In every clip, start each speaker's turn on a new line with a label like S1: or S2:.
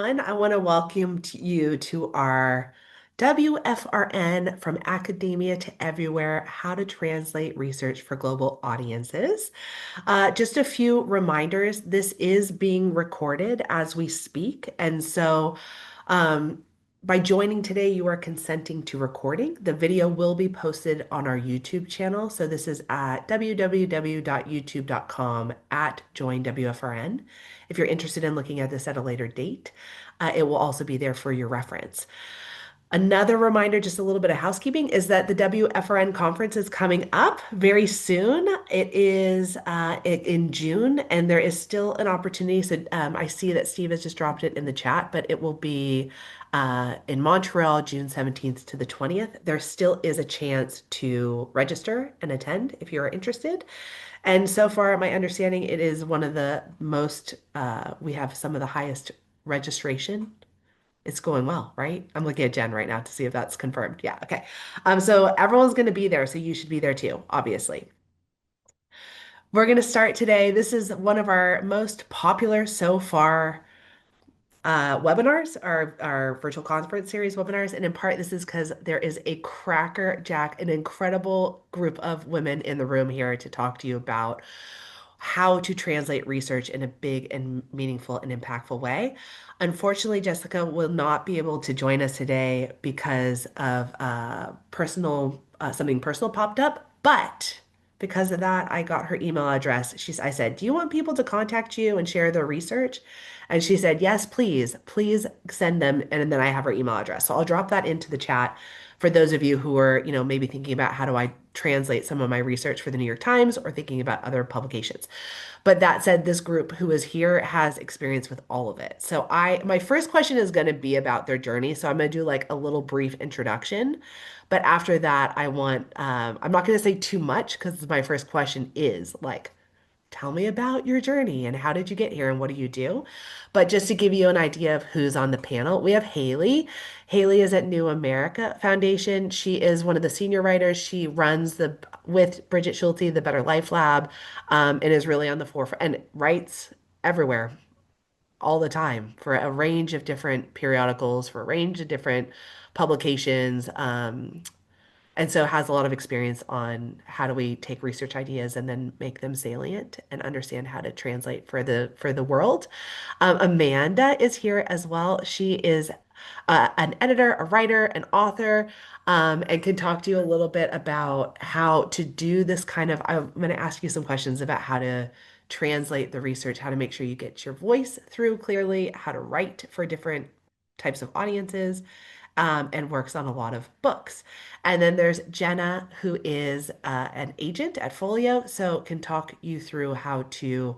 S1: everyone. I want to welcome you to our WFRN From Academia to Everywhere, How to Translate Research for Global Audiences. Just a few reminders. This is being recorded as we speak. And so um, by joining today, you are consenting to recording. The video will be posted on our YouTube channel. So this is at www.youtube.com at join WFRN. If you're interested in looking at this at a later date, it will also be there for your reference. Another reminder, just a little bit of housekeeping, is that the WFRN conference is coming up very soon. It is in June, and there is still an opportunity. So I see that Steve has just dropped it in the chat, but it will be in Montreal, June 17th to the 20th. There still is a chance to register and attend if you are interested. And so far, my understanding, it is one of the most, we have some of the highest registration. It's going well, right? I'm looking at Jen right now to see if that's confirmed. Yeah, okay. So everyone's going to be there, so you should be there too, obviously. We're going to start today. This is one of our most popular so far webinars, our virtual conference series webinars. And in part, this is because there is a crackerjack, an incredible group of women in the room here to talk to you about how to translate research in a big and meaningful and impactful way. Unfortunately, Jessica will not be able to join us today because of something personal popped up, but because of that, I got her email address. I said, "Do you want people to contact you and share their research?" And she said, "Yes, please. Please send them." And then I have her email address. So I'll drop that into the chat for those of you who are, maybe thinking about how do I translate some of my research for the New York Times or thinking about other publications. But that said, this group who is here has experience with all of it. So my first question is going to be about their journey. So I'm going to do like a little brief introduction. But after that, I'm not going to say too much because my first question is like, tell me about your journey and how did you get here and what do you do? But just to give you an idea of who's on the panel, we have Haley. Haley is at New America Foundation. She is one of the senior writers. She runs with Bridget Schulte, the Better Life Lab, and is really on the forefront and writes everywhere all the time for a range of different periodicals, for a range of different publications. And so has a lot of experience on how do we take research ideas and then make them salient and understand how to translate for the world. Amanda is here as well. She is an editor, a writer, an author, and can talk to you a little bit about how to do this kind of. I'm going to ask you some questions about how to translate the research, how to make sure you get your voice through clearly, how to write for different types of audiences, and works on a lot of books. And then there's Jenna, who is an agent at Folio, so can talk you through how to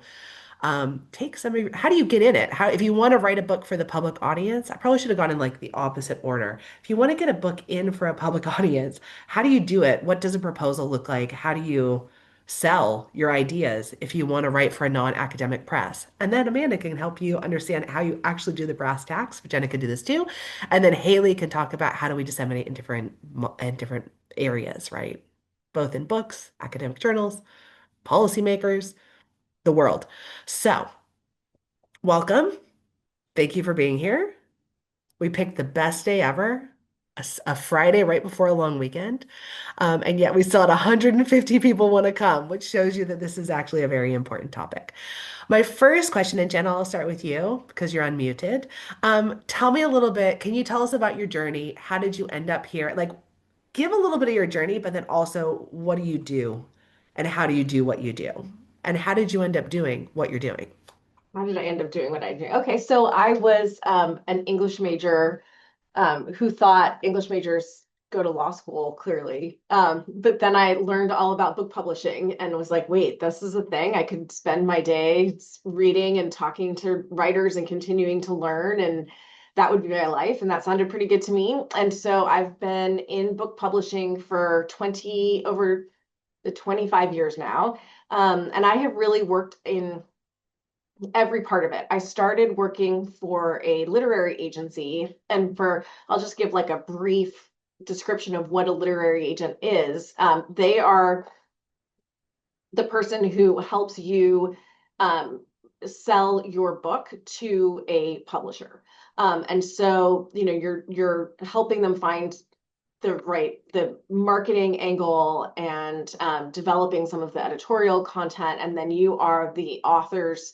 S1: take some of how do you get in it? How, if you want to write a book for the public audience, I probably should have gone in like the opposite order. If you want to get a book in for a public audience, how do you do it? What does a proposal look like? How do you sell your ideas if you want to write for a non-academic press? And then Amanda can help you understand how you actually do the brass tacks. Jenna can do this too. And then Haley can talk about how do we disseminate in different areas, right? Both in books, academic journals, policymakers, the world. So, welcome. Thank you for being here. We picked the best day ever, a Friday right before a long weekend. And yet we still had 150 people want to come, which shows you that this is actually a very important topic. My first question, and Jenna, I'll start with you because you're unmuted. Tell me a little bit, can you tell us about your journey? How did you end up here? Like, give a little bit of your journey, but then also what do you do and how do you do what you do? And how did you end up doing what you're doing?
S2: How did I end up doing what I do? Okay, so I was an English major who thought English majors go to law school, clearly. But then I learned all about book publishing and was like, wait, this is a thing. I could spend my day reading and talking to writers and continuing to learn, and that would be my life. And that sounded pretty good to me. And so I've been in book publishing for over the 25 years now. And I have really worked in every part of it. I started working for a literary agency, and I'll just give like a brief description of what a literary agent is. They are the person who helps you sell your book to a publisher. And so, you're helping them find the marketing angle and developing some of the editorial content, and then you are the author's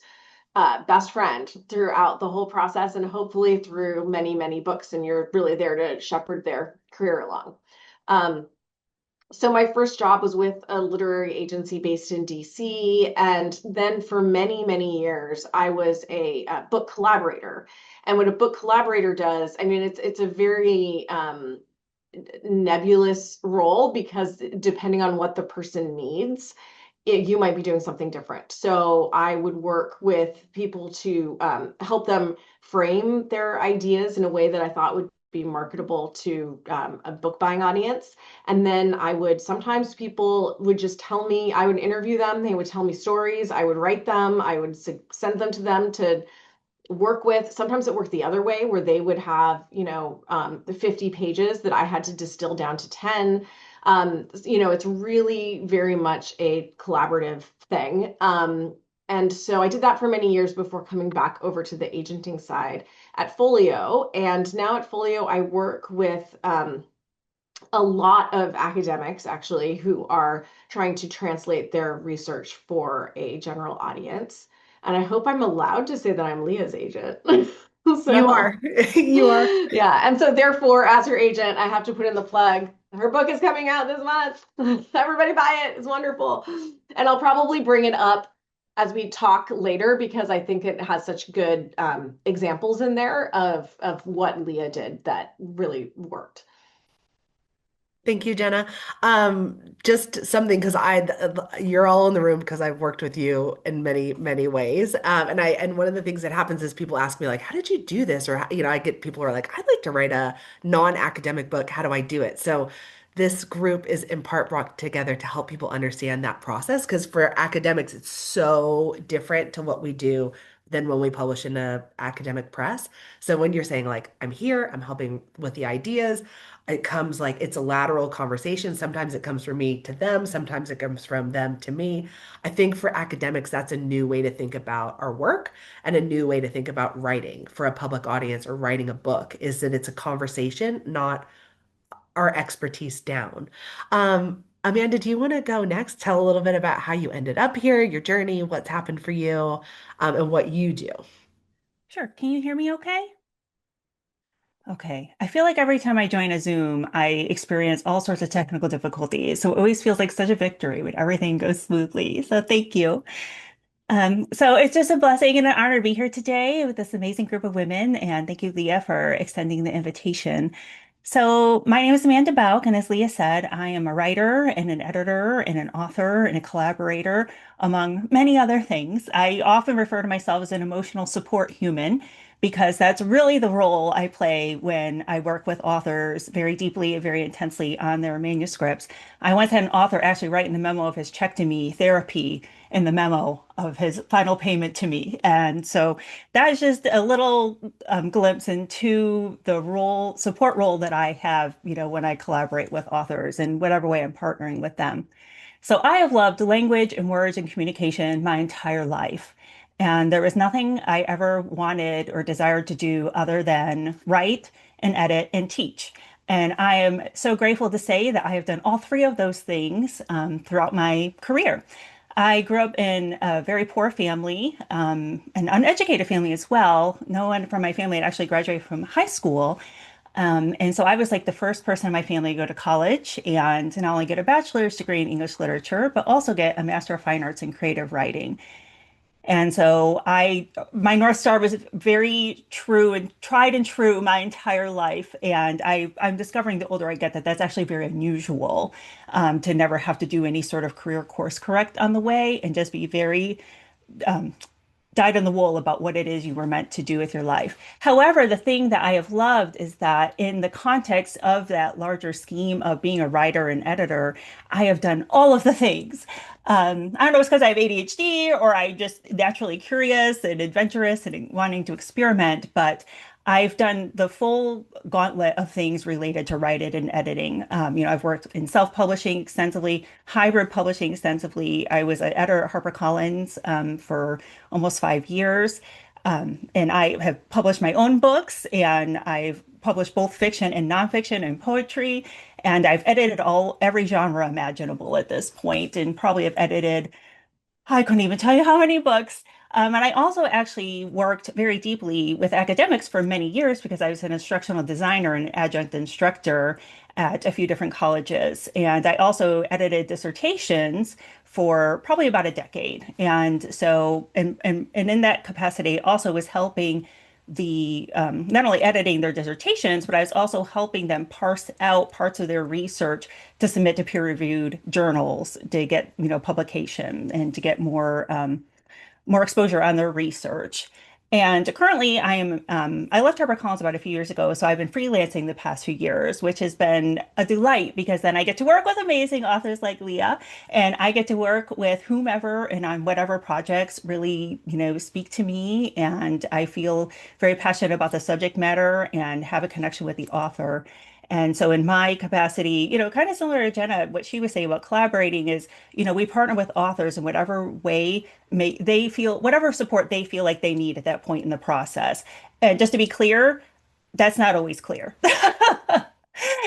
S2: best friend throughout the whole process, and hopefully through many, many books, and you're really there to shepherd their career along. So my first job was with a literary agency based in DC, and then for many, many years, I was a book collaborator. And what a book collaborator does, I mean, it's a very nebulous role, because depending on what the person needs, you might be doing something different. So I would work with people to help them frame their ideas in a way that I thought would be marketable to a book buying audience. And then sometimes people would just tell me, I would interview them, they would tell me stories, I would write them, I would send them to them to work with. Sometimes it worked the other way, where they would have, the 50 pages that I had to distill down to 10. It's really very much a collaborative thing. And so I did that for many years before coming back over to the agenting side at Folio. And now at Folio, I work with a lot of academics, actually, who are trying to translate their research for a general audience. And I hope I'm allowed to say that I'm Leah's agent.
S1: You
S2: So,
S1: are. You are.
S2: yeah. And so, therefore, as her agent, I have to put in the plug. Her book is coming out this month. Everybody buy it. It's wonderful. And I'll probably bring it up as we talk later, because I think it has such good examples in there of what Leah did that really worked.
S1: Thank you, Jenna. Just something because you're all in the room because I've worked with you in many, many ways. And one of the things that happens is people ask me like, "How did you do this?" Or I get people who are like, "I'd like to write a non-academic book. How do I do it?" So this group is in part brought together to help people understand that process because for academics, it's so different to what we do than when we publish in a academic press. So when you're saying like, "I'm here, I'm helping with the ideas." It comes like it's a lateral conversation. Sometimes it comes from me to them, sometimes it comes from them to me. I think for academics, that's a new way to think about our work and a new way to think about writing for a public audience or writing a book is that it's a conversation, not our expertise down. Amanda, do you want to go next? Tell a little bit about how you ended up here, your journey, what's happened for you, and what you do.
S3: Sure. Can you hear me okay? Okay. I feel like every time I join a Zoom, I experience all sorts of technical difficulties. So it always feels like such a victory when everything goes smoothly. So thank you. So it's just a blessing and an honor to be here today with this amazing group of women. And thank you, Leah, for extending the invitation. So my name is Amanda Bauch, and as Leah said, I am a writer and an editor and an author and a collaborator, among many other things. I often refer to myself as an emotional support human because that's really the role I play when I work with authors very deeply and very intensely on their manuscripts. I once had an author actually write in the memo of his check to me, therapy, in the memo of his final payment to me. And so that is just a little glimpse into the support role that I have, when I collaborate with authors in whatever way I'm partnering with them. So I have loved language and words and communication my entire life. And there was nothing I ever wanted or desired to do other than write and edit and teach. And I am so grateful to say that I have done all three of those things throughout my career. I grew up in a very poor family, an uneducated family as well. No one from my family had actually graduated from high school. And so I was like the first person in my family to go to college and not only get a bachelor's degree in English literature, but also get a Master of Fine Arts in creative writing. And so my North Star was very true and tried and true my entire life. And I'm discovering the older I get that that's actually very unusual, to never have to do any sort of career course correct on the way and just be very um, dyed in the wool about what it is you were meant to do with your life. However, the thing that I have loved is that in the context of that larger scheme of being a writer and editor, I have done all of the things. I don't know, it's because I have ADHD or I'm just naturally curious and adventurous and wanting to experiment, but I've done the full gauntlet of things related to writing and editing. I've worked in self-publishing extensively, hybrid publishing extensively. I was an editor at HarperCollins for almost 5 years. And I have published my own books, and I've published both fiction and nonfiction and poetry. And I've edited every genre imaginable at this point, and probably have edited I couldn't even tell you how many books. And I also actually worked very deeply with academics for many years because I was an instructional designer and adjunct instructor at a few different colleges. And I also edited dissertations for probably about a decade. And so, and in that capacity, also was helping the not only editing their dissertations, but I was also helping them parse out parts of their research to submit to peer-reviewed journals to get, publication and to get more exposure on their research. And currently, I left HarperCollins about a few years ago, so I've been freelancing the past few years, which has been a delight because then I get to work with amazing authors like Leah, and I get to work with whomever and on whatever projects really, speak to me, and I feel very passionate about the subject matter and have a connection with the author. And so in my capacity, kind of similar to Jenna, what she was saying about collaborating is, we partner with authors in whatever way they feel, whatever support they feel like they need at that point in the process. And just to be clear, that's not always clear.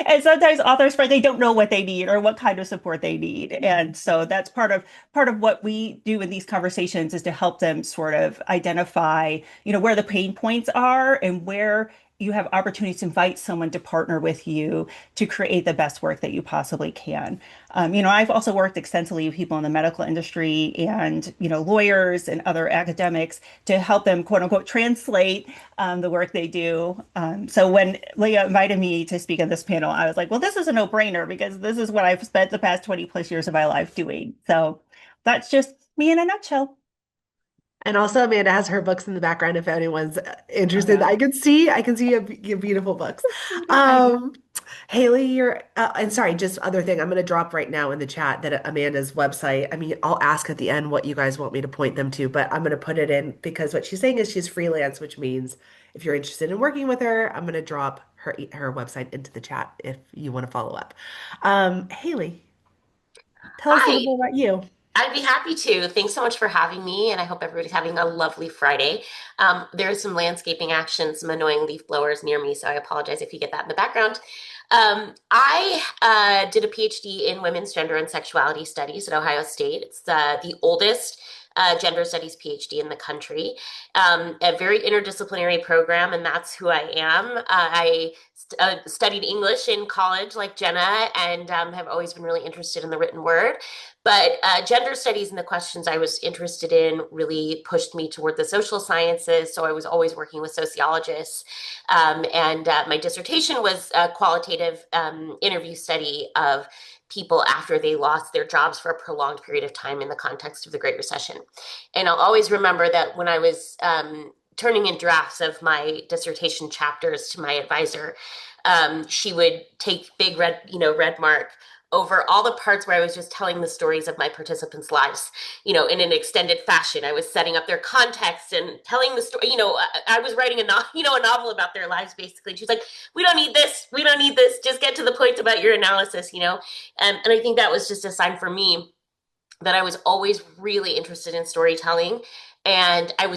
S3: And sometimes authors, they don't know what they need or what kind of support they need. And so that's part of what we do in these conversations is to help them sort of identify, where the pain points are and where you have opportunities to invite someone to partner with you to create the best work that you possibly can. I've also worked extensively with people in the medical industry and, lawyers and other academics to help them, quote unquote, translate the work they do. So when Leah invited me to speak on this panel, I was like, well, this is a no-brainer because this is what I've spent the past 20 plus years of my life doing. So that's just me in a nutshell.
S1: And also, Amanda has her books in the background if anyone's
S3: Oh,
S1: interested.
S3: yeah.
S1: I can see your beautiful books. Um, Haley, and sorry, just other thing I'm going to drop right now in the chat that Amanda's website. I mean, I'll ask at the end what you guys want me to point them to, but I'm going to put it in because what she's saying is she's freelance, which means if you're interested in working with her, I'm going to drop her website into the chat if you want to follow up. Haley, tell us a little
S4: Hi,
S1: bit about you.
S4: I'd be happy to. Thanks so much for having me, and I hope everybody's having a lovely Friday. There's some landscaping action, some annoying leaf blowers near me, so I apologize if you get that in the background. I did a PhD in women's gender and sexuality studies at Ohio State. It's the oldest gender studies PhD in the country, a very interdisciplinary program, and that's who I am. I studied English in college, like Jenna, and have always been really interested in the written word. But gender studies and the questions I was interested in really pushed me toward the social sciences. So I was always working with sociologists. And my dissertation was a qualitative interview study of people after they lost their jobs for a prolonged period of time in the context of the Great Recession. And I'll always remember that when I was turning in drafts of my dissertation chapters to my advisor, she would take big red mark over all the parts where I was just telling the stories of my participants' lives, in an extended fashion. I was setting up their context and telling the story. I was writing a novel about their lives basically. And she's like, "We don't need this. We don't need this. Just get to the point about your analysis." And I think that was just a sign for me that I was always really interested in storytelling. And I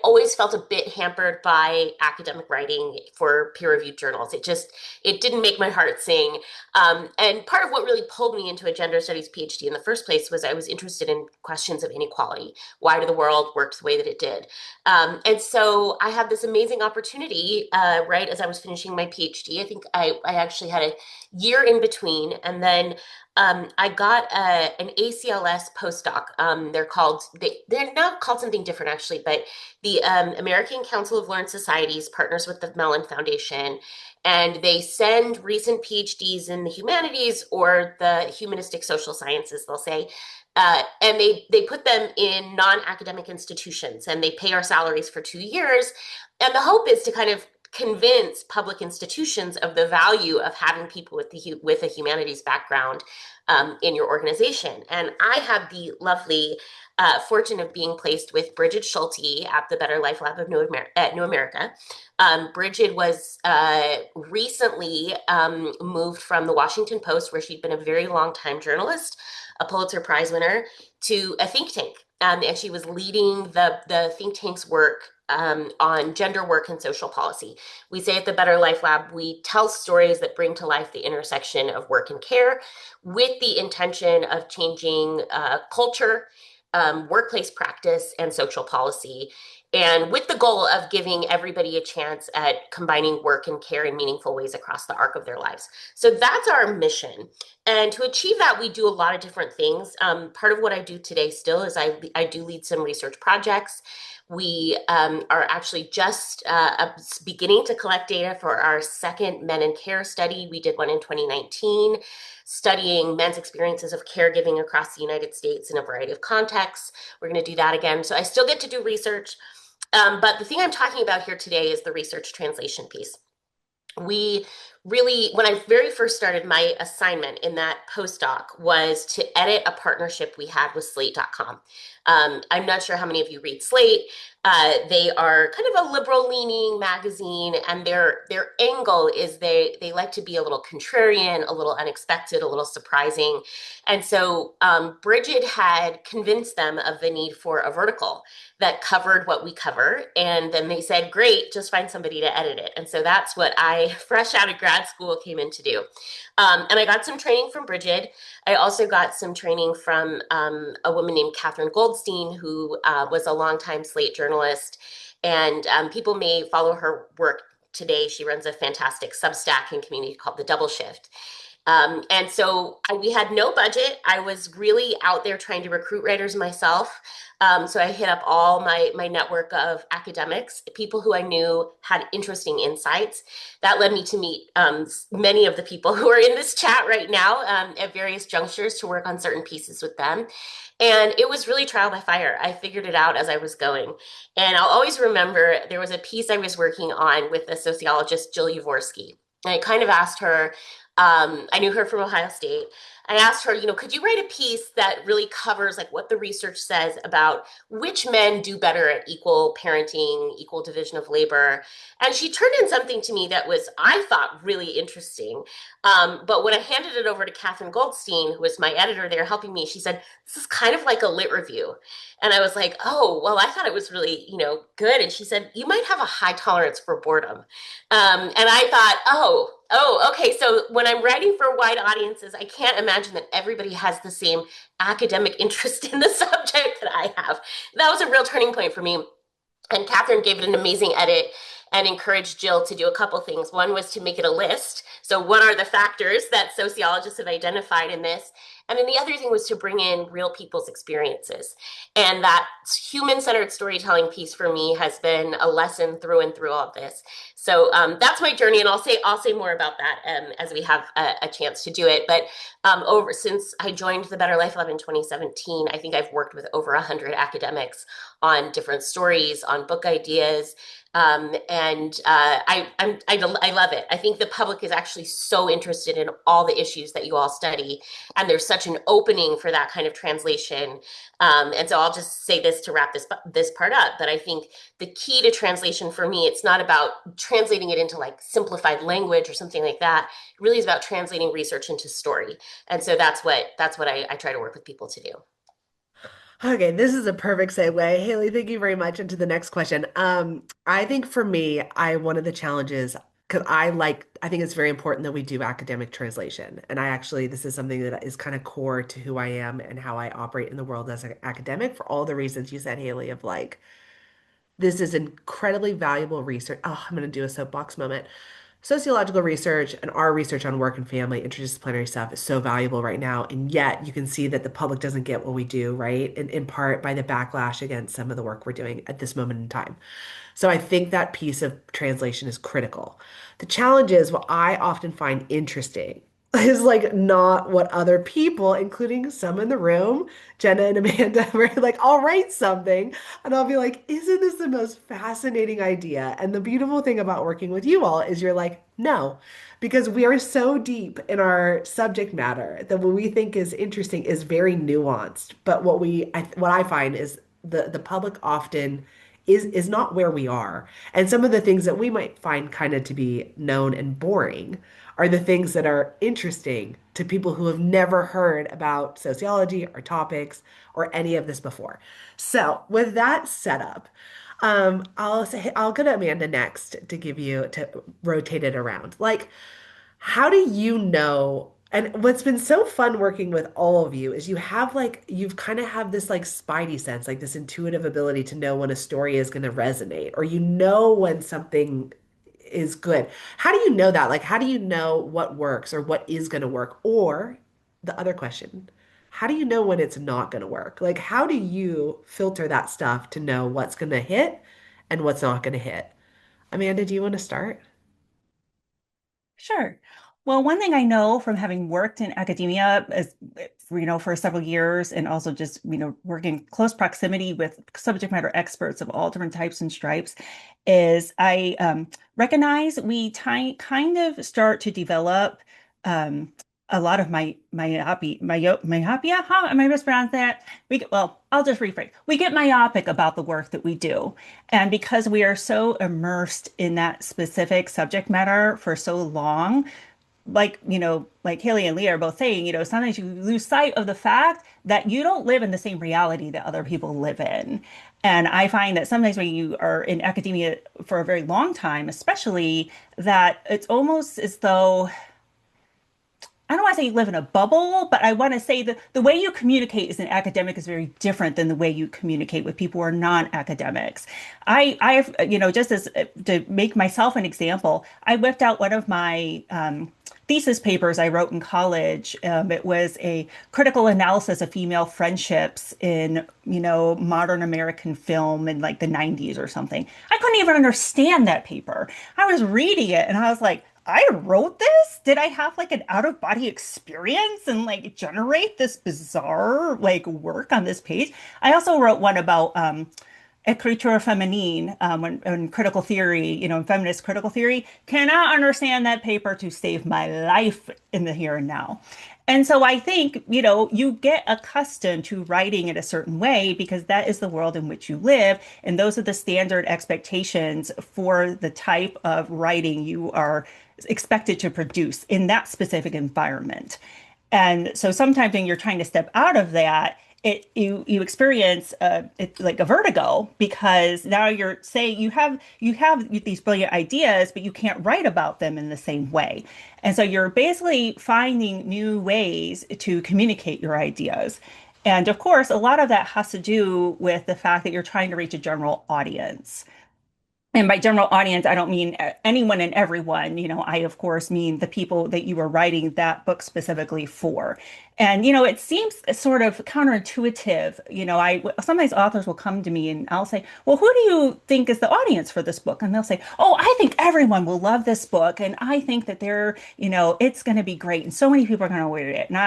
S4: always felt a bit hampered by academic writing for peer-reviewed journals. It didn't make my heart sing. And part of what really pulled me into a gender studies PhD in the first place was I was interested in questions of inequality. Why did the world work the way that it did? And so I had this amazing opportunity, right as I was finishing my PhD. I think I actually had a year in between, and then I got an ACLS postdoc. They're now called something different actually, but the American Council of Learned Societies partners with the Mellon Foundation, and they send recent PhDs in the humanities or the humanistic social sciences, they'll say, and they put them in non-academic institutions, and they pay our salaries for 2 years, and the hope is to kind of convince public institutions of the value of having people with a humanities background in your organization. And I had the lovely fortune of being placed with Bridget Schulte at the Better Life Lab of New America. Bridget was recently moved from the Washington Post, where she'd been a very long time journalist, a Pulitzer Prize winner, to a think tank. And she was leading the think tank's work on gender work and social policy. We say at the Better Life Lab, we tell stories that bring to life the intersection of work and care with the intention of changing culture, workplace practice, and social policy, and with the goal of giving everybody a chance at combining work and care in meaningful ways across the arc of their lives. So that's our mission. And to achieve that, we do a lot of different things. Part of what I do today still is I do lead some research projects. We are actually just beginning to collect data for our second Men in Care study. We did one in 2019, studying men's experiences of caregiving across the United States in a variety of contexts. We're going to do that again. So I still get to do research. But the thing I'm talking about here today is the research translation piece. We really, when I very first started, my assignment in that postdoc was to edit a partnership we had with Slate.com. I'm not sure how many of you read Slate. They are kind of a liberal leaning magazine, and their angle is they like to be a little contrarian, a little unexpected, a little surprising. And so Bridget had convinced them of the need for a vertical that covered what we cover. And then they said, great, just find somebody to edit it. And so that's what I, fresh out of grad school, came in to do. And I got some training from Bridget. I also got some training from a woman named Catherine Goldstein, who was a longtime Slate journalist. And people may follow her work today. She runs a fantastic Substack and community called The Double Shift. And so we had no budget. I was really out there trying to recruit writers myself. So I hit up all my network of academics, people who I knew had interesting insights. That led me to meet many of the people who are in this chat right now at various junctures to work on certain pieces with them. And it was really trial by fire. I figured it out as I was going. And I'll always remember there was a piece I was working on with the sociologist Jill Yavorsky. And I kind of asked her, I knew her from Ohio State. I asked her, could you write a piece that really covers like what the research says about which men do better at equal parenting, equal division of labor? And she turned in something to me that was, I thought, really interesting. But when I handed it over to Catherine Goldstein, who was my editor there helping me, she said, this is kind of like a lit review. And I was like, oh, well, I thought it was really, good. And she said, you might have a high tolerance for boredom. And I thought, okay. So when I'm writing for wide audiences, I can't imagine that everybody has the same academic interest in the subject that I have. That was a real turning point for me. And Catherine gave it an amazing edit and encouraged Jill to do a couple things. One was to make it a list. So what are the factors that sociologists have identified in this? And then the other thing was to bring in real people's experiences. And that human-centered storytelling piece for me has been a lesson through and through all of this. So that's my journey, and I'll say more about that as we have a chance to do it. But since I joined the Better Life Lab in 2017, I think I've worked with over 100 academics on different stories, on book ideas. And I love it. I think the public is actually so interested in all the issues that you all study, and there's such an opening for that kind of translation. And so I'll just say this to wrap this part up, that I think the key to translation for me, it's not about translating it into like simplified language or something like that. It really is about translating research into story. And so that's what I try to work with people to do.
S1: Okay, this is a perfect segue. Haley, thank you very much. Into the next question. I think for me, one of the challenges, because I think it's very important that we do academic translation. And this is something that is kind of core to who I am and how I operate in the world as an academic for all the reasons you said, Haley, of like, this is incredibly valuable research. Oh, I'm going to do a soapbox moment. Sociological research and our research on work and family, interdisciplinary stuff is so valuable right now. And yet you can see that the public doesn't get what we do, right? And in part by the backlash against some of the work we're doing at this moment in time. So I think that piece of translation is critical. The challenge is what I often find interesting is like not what other people, including some in the room, Jenna and Amanda, were like, I'll write something and I'll be like, isn't this the most fascinating idea? And the beautiful thing about working with you all is you're like, no, because we are so deep in our subject matter that what we think is interesting is very nuanced. But what I find is the public often is not where we are. And some of the things that we might find kind of to be known and boring are the things that are interesting to people who have never heard about sociology or topics or any of this before. So, with that setup, I'll go to Amanda next to give you to rotate it around. Like, how do you know? And what's been so fun working with all of you is you've kind of have this like spidey sense, like this intuitive ability to know when a story is going to resonate, or you know when something is good. How do you know that? Like, how do you know what works or what is going to work? Or the other question, how do you know when it's not going to work? Like, how do you filter that stuff to know what's going to hit and what's not going to hit? Amanda, do you want to start?
S3: Sure. Well, one thing I know from having worked in academia as for several years and also just, working in close proximity with subject matter experts of all different types and stripes is I recognize we kind of start to develop um, a lot of myopia. How am I mispronounced that? Well, I'll just rephrase. We get myopic about the work that we do. And because we are so immersed in that specific subject matter for so long, like Haley and Leah are both saying, sometimes you lose sight of the fact that you don't live in the same reality that other people live in. And I find that sometimes when you are in academia for a very long time, especially, that it's almost as though I don't want to say you live in a bubble, but I want to say that the way you communicate as an academic is very different than the way you communicate with people who are non-academics. I've, just as to make myself an example, I whipped out one of my thesis papers I wrote in college. It was a critical analysis of female friendships in, modern American film in like the 90s or something. I couldn't even understand that paper. I was reading it and I was like, I wrote this? Did I have like an out of body experience and like generate this bizarre like work on this page? I also wrote one about écriture féminine when critical theory, in feminist critical theory. Cannot understand that paper to save my life in the here and now. And so I think, you get accustomed to writing in a certain way because that is the world in which you live. And those are the standard expectations for the type of writing you are expected to produce in that specific environment. And so sometimes when you're trying to step out of that, you experience it's like a vertigo because now you're saying you have these brilliant ideas, but you can't write about them in the same way. And so you're basically finding new ways to communicate your ideas. And of course, a lot of that has to do with the fact that you're trying to reach a general audience. And by general audience, I don't mean anyone and everyone. I, of course, mean the people that you were writing that book specifically for. And, it seems sort of counterintuitive. I sometimes authors will come to me and I'll say, well, who do you think is the audience for this book? And they'll say, oh, I think everyone will love this book. And I think that it's going to be great. And so many people are going to read it. And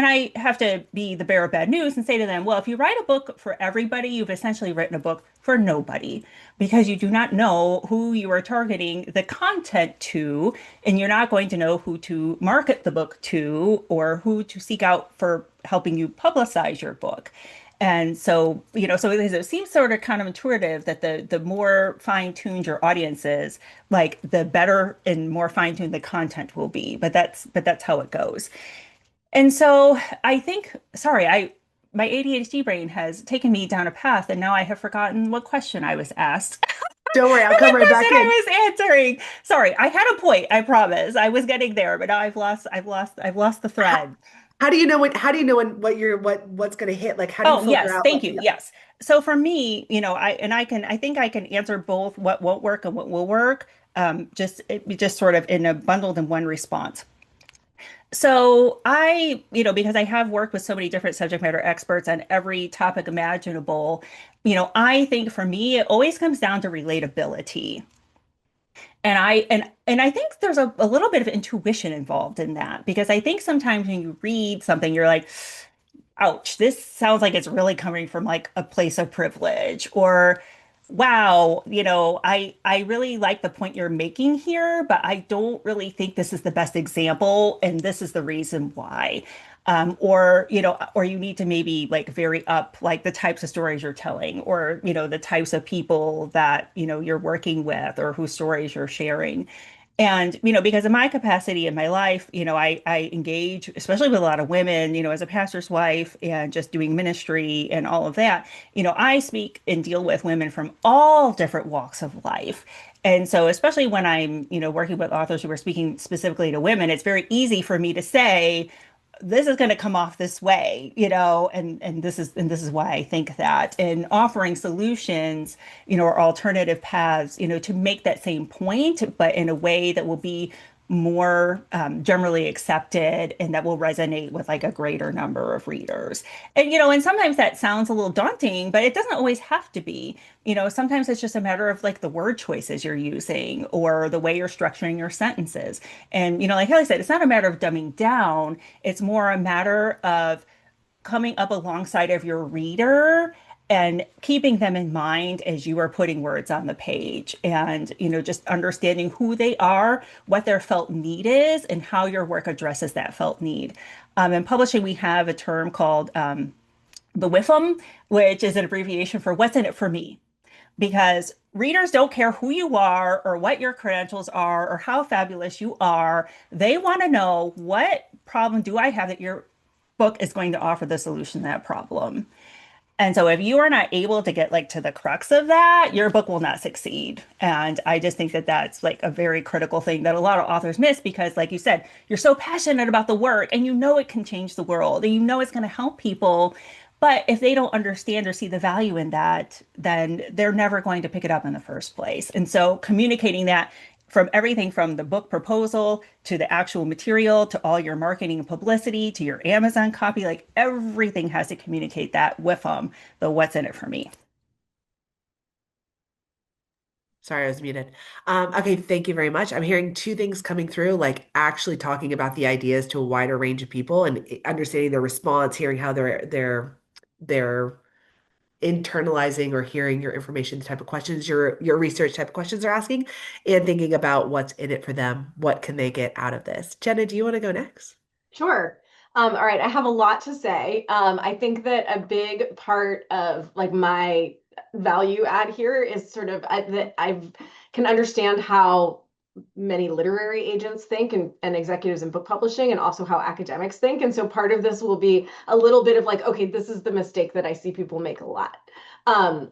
S3: I have to be the bearer of bad news and say to them, well, if you write a book for everybody, you've essentially written a book for nobody because you do not know who you are targeting the content to, and you're not going to know who to market the book to or who to seek out for helping you publicize your book. And so, so it seems sort of kind of intuitive that the more fine-tuned your audience is, like the better and more fine-tuned the content will be. But that's how it goes. And so I think, sorry, my ADHD brain has taken me down a path, and now I have forgotten what question I was asked.
S1: Don't worry, I'll
S3: The
S1: come right
S3: question
S1: back in.
S3: I was answering. Sorry, I had a point, I promise. I was getting there, but now I've lost the
S1: How,
S3: thread.
S1: how do you know when what's going to hit? Like, how do you
S3: Oh,
S1: filter
S3: yes,
S1: out
S3: thank
S1: what
S3: you.
S1: the
S3: Yes. So for me, I think I can answer both what won't work and what will work. Just sort of in a bundled in one response. So because I have worked with so many different subject matter experts on every topic imaginable, I think for me, it always comes down to relatability. And I think there's a little bit of intuition involved in that because I think sometimes when you read something, you're like, ouch, this sounds like it's really coming from like a place of privilege, or wow, I really like the point you're making here, but I don't really think this is the best example, and this is the reason why. Or, or you need to maybe like vary up like the types of stories you're telling, or, the types of people that, you're working with or whose stories you're sharing. And, because of my capacity in my life, I engage, especially with a lot of women, as a pastor's wife and just doing ministry and all of that. I speak and deal with women from all different walks of life. And so, especially when I'm, working with authors who are speaking specifically to women, it's very easy for me to say, this is going to come off this way, and this is why I think that. And offering solutions, or alternative paths, to make that same point, but in a way that will be more generally accepted and that will resonate with like a greater number of readers. And sometimes that sounds a little daunting, but it doesn't always have to be. Sometimes it's just a matter of like the word choices you're using or the way you're structuring your sentences. And, like Haley said, it's not a matter of dumbing down. It's more a matter of coming up alongside of your reader and keeping them in mind as you are putting words on the page, and just understanding who they are, what their felt need is, and how your work addresses that felt need. In publishing, we have a term called the WIFM, which is an abbreviation for what's in it for me, because readers don't care who you are or what your credentials are or how fabulous you are. They want to know, what problem do I have that your book is going to offer the solution to that problem? And so if you are not able to get like to the crux of that, your book will not succeed. And I just think that that's like a very critical thing that a lot of authors miss because, like you said, you're so passionate about the work and it can change the world and it's going to help people. But if they don't understand or see the value in that, then they're never going to pick it up in the first place. And so communicating that from everything from the book proposal to the actual material to all your marketing and publicity to your Amazon copy, like everything has to communicate that with the what's in it for me.
S1: Sorry, I was muted. Okay, thank you very much. I'm hearing two things coming through, like actually talking about the ideas to a wider range of people and understanding their response, hearing how they're internalizing or hearing your information, the type of questions your research type of questions are asking, and thinking about what's in it for them. What can they get out of this? Jenna, do you want to go next?
S2: Sure. All right, I have a lot to say. I think that a big part of like my value add here is sort of that I can understand how many literary agents think and executives in book publishing, and also how academics think. And so part of this will be a little bit of like, okay, this is the mistake that I see people make a lot. I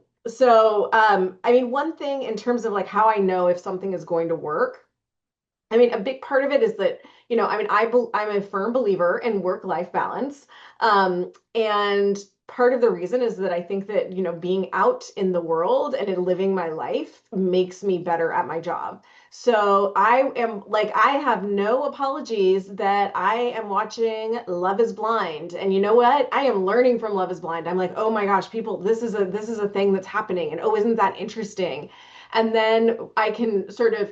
S2: mean, one thing in terms of like how I know if something is going to work, I mean, a big part of it is that, I mean, I'm a firm believer in work-life balance. And part of the reason is that I think that, being out in the world and in living my life makes me better at my job. So I have no apologies that I am watching Love is Blind. And you know what? I am learning from Love is Blind. I'm like, oh my gosh, people, this is a thing that's happening. And oh, isn't that interesting? And then I can sort of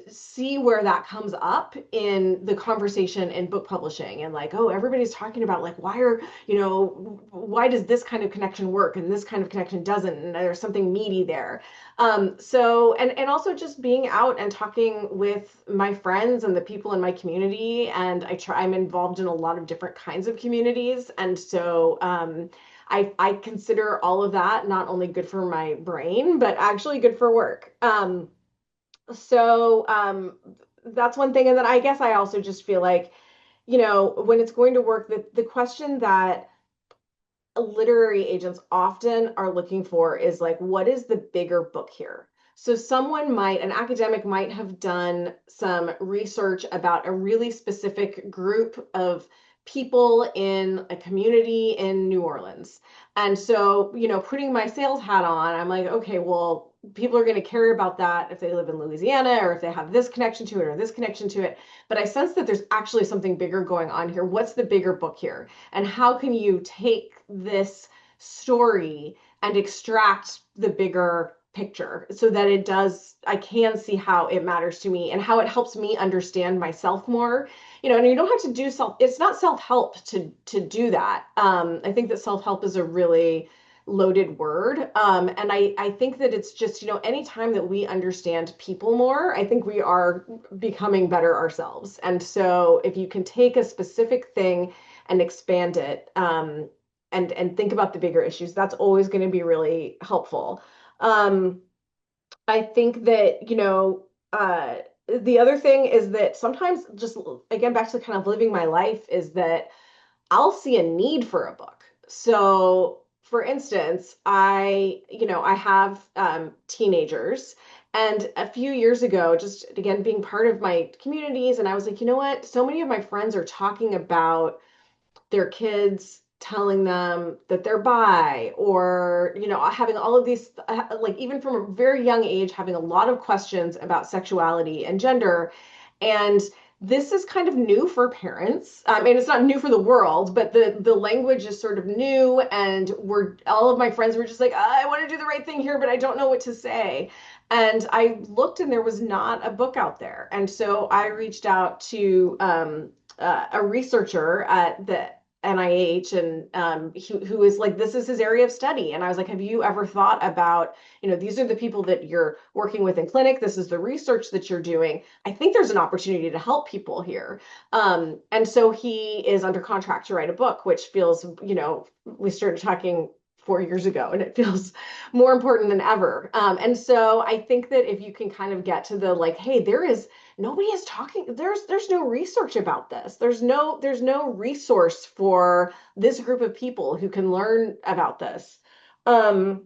S2: see where that comes up in the conversation in book publishing, and like, oh, everybody's talking about like, why does this kind of connection work and this kind of connection doesn't, and there's something meaty there. And also just being out and talking with my friends and the people in my community, and I'm involved in a lot of different kinds of communities, and so I consider all of that not only good for my brain but actually good for work. So that's one thing. And then I guess I also just feel like, when it's going to work, the question that literary agents often are looking for is like, what is the bigger book here? So an academic might have done some research about a really specific group of people in a community in New Orleans. And so, putting my sales hat on, I'm like, okay, well, people are going to care about that if they live in Louisiana or if they have this connection to it or this connection to it. But I sense that there's actually something bigger going on here. What's the bigger book here? And how can you take this story and extract the bigger picture so that I can see how it matters to me and how it helps me understand myself more. And you don't have to do it's not self-help to do that. I think that self-help is a really loaded word. And I think that it's just, anytime that we understand people more, I think we are becoming better ourselves. And so if you can take a specific thing and expand it, and think about the bigger issues, that's always going to be really helpful. Um, I think that, the other thing is that sometimes, just again, back to kind of living my life, is that I'll see a need for a book. So, for instance, I have teenagers, and a few years ago, just again being part of my communities, and I was like, you know what? So many of my friends are talking about their kids telling them that they're bi, or having all of these, like, even from a very young age, having a lot of questions about sexuality and gender. And this is kind of new for parents. I mean, it's not new for the world, but the language is sort of new, and we're all of my friends were just like, I want to do the right thing here, but I don't know what to say. And I looked, and there was not a book out there. And so I reached out to a researcher at the NIH, and who is like, this is his area of study. And I was like, have you ever thought about, these are the people that you're working with in clinic. This is the research that you're doing. I think there's an opportunity to help people here. And so he is under contract to write a book, which feels, we started talking 4 years ago, and it feels more important than ever. And so I think that if you can kind of get to the, like, hey, nobody is talking, there's no research about this, there's no resource for this group of people who can learn about this. And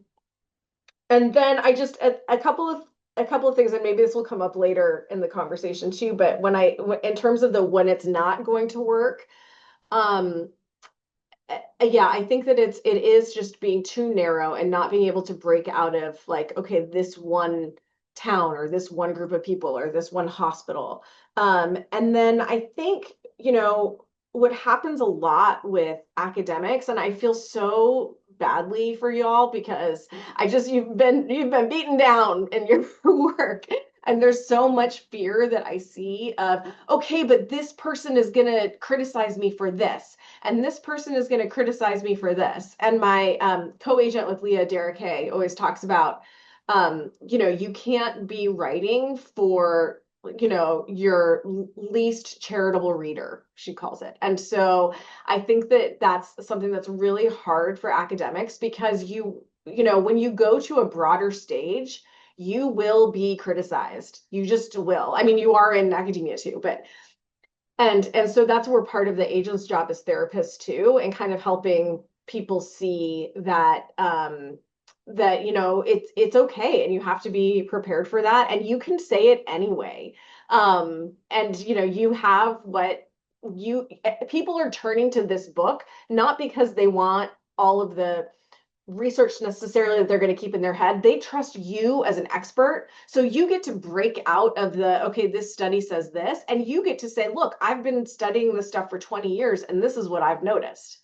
S2: then I just a couple of things, and maybe this will come up later in the conversation too, but in terms of when it's not going to work, um yeah, I think that it is just being too narrow and not being able to break out of, like, okay, this one town or this one group of people or this one hospital. And then I think, what happens a lot with academics, and I feel so badly for y'all because you've been beaten down in your work. And there's so much fear that I see of, okay, but this person is going to criticize me for this, and this person is going to criticize me for this. And my co-agent with Leah, Derek Hay, always talks about, you can't be writing for, your least charitable reader, she calls it. And so I think that that's something that's really hard for academics, because when you go to a broader stage, you will be criticized. You just will. I mean, you are in academia too, but and so that's where part of the agent's job as therapists too, and kind of helping people see that, it's okay, and you have to be prepared for that, and you can say it anyway. And you have what you people are turning to this book not because they want all of the research necessarily that they're going to keep in their head. They trust you as an expert. So you get to break out of okay, this study says this, and you get to say, look, I've been studying this stuff for 20 years, and this is what I've noticed.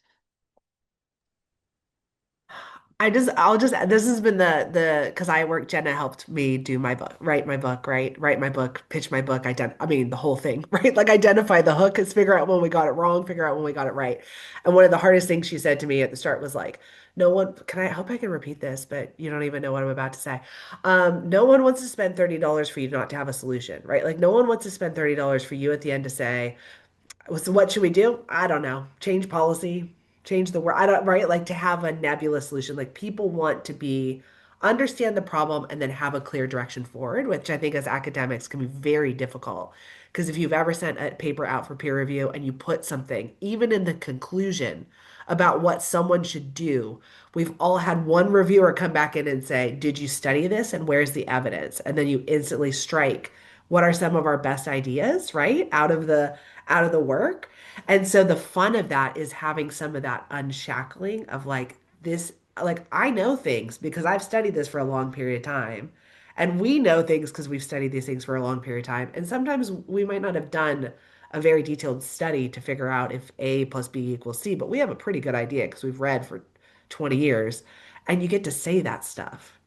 S1: This has been because Jenna helped me do my book, write my book, right? Write my book, pitch my book, I mean, the whole thing, right? Like, identify the hook, is figure out when we got it wrong, figure out when we got it right. And one of the hardest things she said to me at the start was like, I hope I can repeat this, but you don't even know what I'm about to say. No one wants to spend $30 for you not to have a solution, right? Like, no one wants to spend $30 for you at the end to say, so what should we do? I don't know. Change policy, change the word. I don't, right? Like, to have a nebulous solution. Like, people want to understand the problem and then have a clear direction forward, which I think as academics can be very difficult. Because if you've ever sent a paper out for peer review and you put something, even in the conclusion, about what someone should do, we've all had one reviewer come back in and say, did you study this and where's the evidence? And then you instantly strike what are some of our best ideas, right? Out of the work. And so the fun of that is having some of that unshackling of, like, this, like, I know things because I've studied this for a long period of time. And we know things because we've studied these things for a long period of time. And sometimes we might not have done a very detailed study to figure out if A plus B equals C, but we have a pretty good idea because we've read for 20 years. And you get to say that stuff.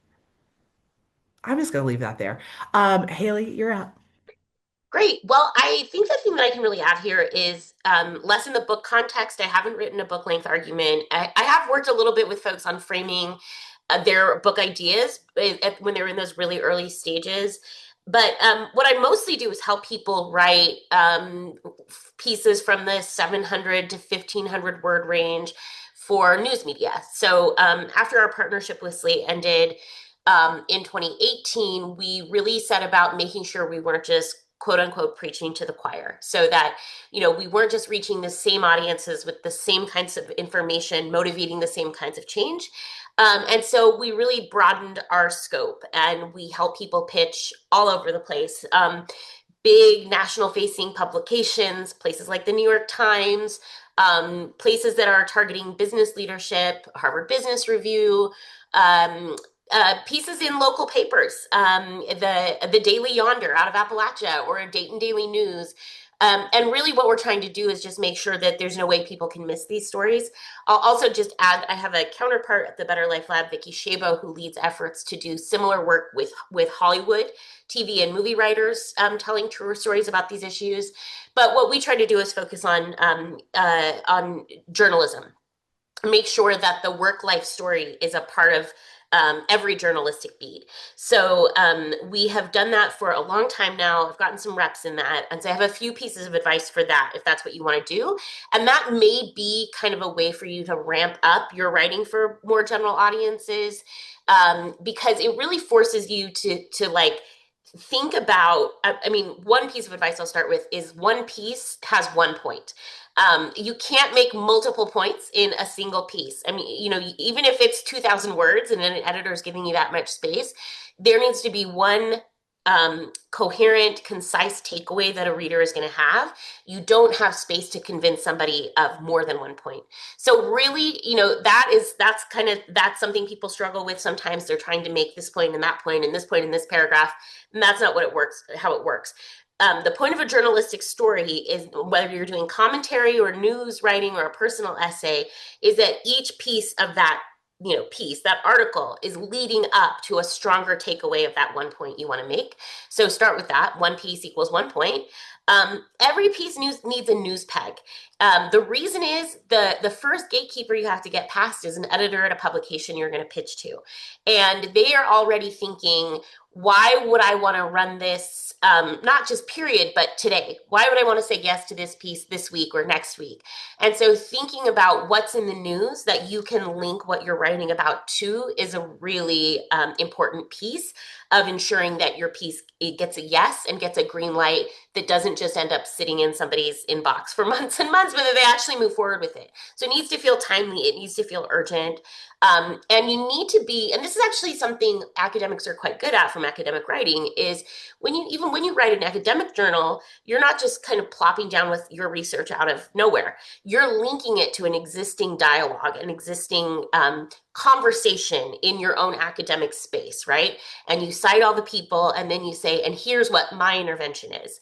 S1: I'm just gonna leave that there. Haley, you're up.
S4: Great. Well, I think the thing that I can really add here is less in the book context. I haven't written a book length argument. I have worked a little bit with folks on framing their book ideas when they're in those really early stages. But what I mostly do is help people write pieces from the 700 to 1500 word range for news media. So after our partnership with Slate ended in 2018, we really set about making sure we weren't just quote unquote preaching to the choir, so that we weren't just reaching the same audiences with the same kinds of information motivating the same kinds of change. And so we really broadened our scope, and we help people pitch all over the place. Big national facing publications, places like the New York Times, places that are targeting business leadership, Harvard Business Review, pieces in local papers, the Daily Yonder out of Appalachia, or a Dayton Daily News. And really what we're trying to do is just make sure that there's no way people can miss these stories. I'll also just add, I have a counterpart at the Better Life Lab, Vicky Shabo, who leads efforts to do similar work with Hollywood TV and movie writers, telling truer stories about these issues. But what we try to do is focus on journalism, make sure that the work-life story is a part of every journalistic beat. So we have done that for a long time now. I've gotten some reps in that. And so I have a few pieces of advice for that, if that's what you want to do. And that may be kind of a way for you to ramp up your writing for more general audiences, because it really forces you to like think about, I mean, one piece of advice I'll start with is one piece has one point. You can't make multiple points in a single piece. I mean, even if it's 2,000 words and an editor is giving you that much space, there needs to be one coherent, concise takeaway that a reader is going to have. You don't have space to convince somebody of more than one point. So really, that's something people struggle with. Sometimes they're trying to make this point and that point and this point in this paragraph, and that's not how it works. The point of a journalistic story is, whether you're doing commentary or news writing or a personal essay, is that each piece of that that article is leading up to a stronger takeaway of that one point you want to make. So start with that. One piece equals one point. Every piece needs a news peg. The reason is the first gatekeeper you have to get past is an editor at a publication you're going to pitch to. And they are already thinking, why would I want to run this, not just period, but today? Why would I want to say yes to this piece this week or next week? And so thinking about what's in the news that you can link what you're writing about to is a really important piece of ensuring that your piece gets a yes and gets a green light, that doesn't just end up sitting in somebody's inbox for months and months, whether they actually move forward with it. So it needs to feel timely. It needs to feel urgent. And you need to be, and this is actually something academics are quite good at from academic writing, is when you write an academic journal, you're not just kind of plopping down with your research out of nowhere. You're linking it to an existing dialogue, an existing conversation in your own academic space, right? And you cite all the people, and then you say, and here's what my intervention is.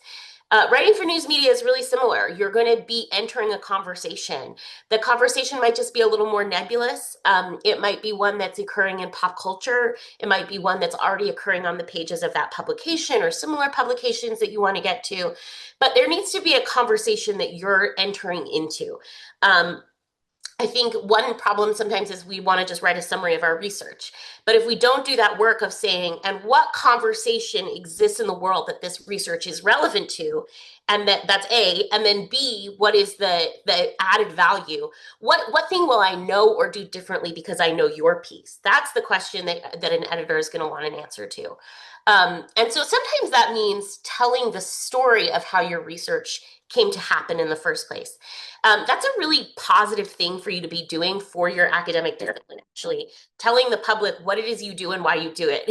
S4: Writing for news media is really similar. You're going to be entering a conversation. The conversation might just be a little more nebulous. It might be one that's occurring in pop culture. It might be one that's already occurring on the pages of that publication or similar publications that you want to get to. But there needs to be a conversation that you're entering into. I think one problem sometimes is we want to just write a summary of our research. But if we don't do that work of saying, and what conversation exists in the world that this research is relevant to, and that's A, and then B, what is the added value? What thing will I know or do differently because I know your piece? That's the question that an editor is going to want an answer to. And so sometimes that means telling the story of how your research came to happen in the first place. That's a really positive thing for you to be doing for your academic discipline, actually, telling the public what it is you do and why you do it.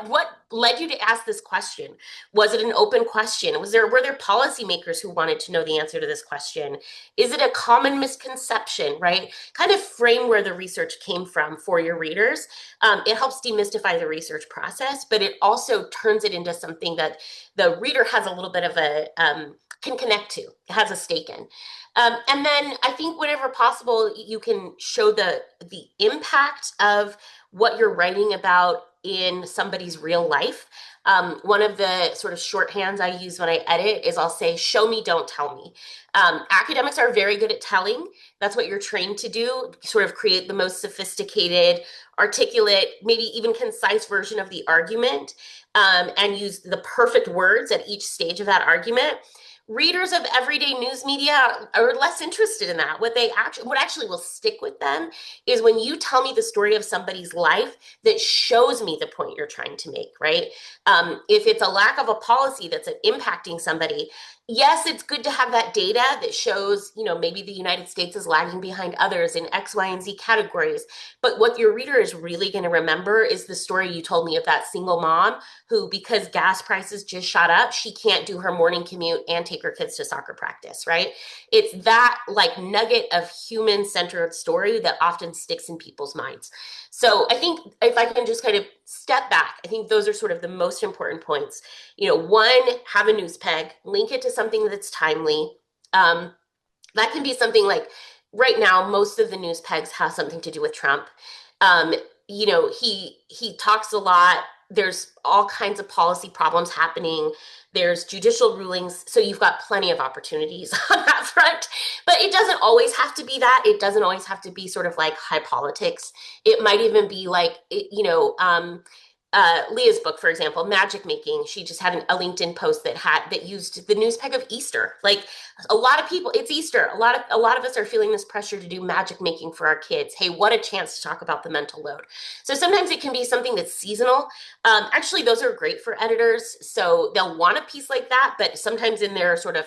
S4: What led you to ask this question? Was it an open question? Were there policymakers who wanted to know the answer to this question? Is it a common misconception, right? Kind of frame where the research came from for your readers. It helps demystify the research process, but it also turns it into something that the reader has a little bit of can connect to, has a stake in. And then I think whenever possible, you can show the impact of what you're writing about in somebody's real life. One of the sort of shorthands I use when I edit is I'll say, show me, don't tell me. Academics are very good at telling. That's what you're trained to do, sort of create the most sophisticated, articulate, maybe even concise version of the argument, and use the perfect words at each stage of that argument. Readers of everyday news media are less interested in that. What actually will stick with them is when you tell me the story of somebody's life that shows me the point you're trying to make, right? If it's a lack of a policy that's impacting somebody, yes, it's good to have that data that shows, maybe the United States is lagging behind others in X, Y, and Z categories. But what your reader is really going to remember is the story you told me of that single mom who, because gas prices just shot up, she can't do her morning commute and take her kids to soccer practice, right? It's that like nugget of human centered story that often sticks in people's minds. So I think if I can just kind of step back, I think those are sort of the most important points. One, have a news peg, link it to something that's timely. Um, that can be something like right now, most of the news pegs have something to do with Trump. Um, he talks a lot. There's all kinds of policy problems happening. There's judicial rulings, so you've got plenty of opportunities on that front. But it doesn't always have to be that. It doesn't always have to be sort of like high politics. It might even be like, Leah's book, for example, Magic Making. She just had a LinkedIn post that used the news peg of Easter. Like a lot of people, it's Easter. A lot of us are feeling this pressure to do magic making for our kids. Hey, what a chance to talk about the mental load. So sometimes it can be something that's seasonal. Actually, those are great for editors. So they'll want a piece like that, but sometimes in their sort of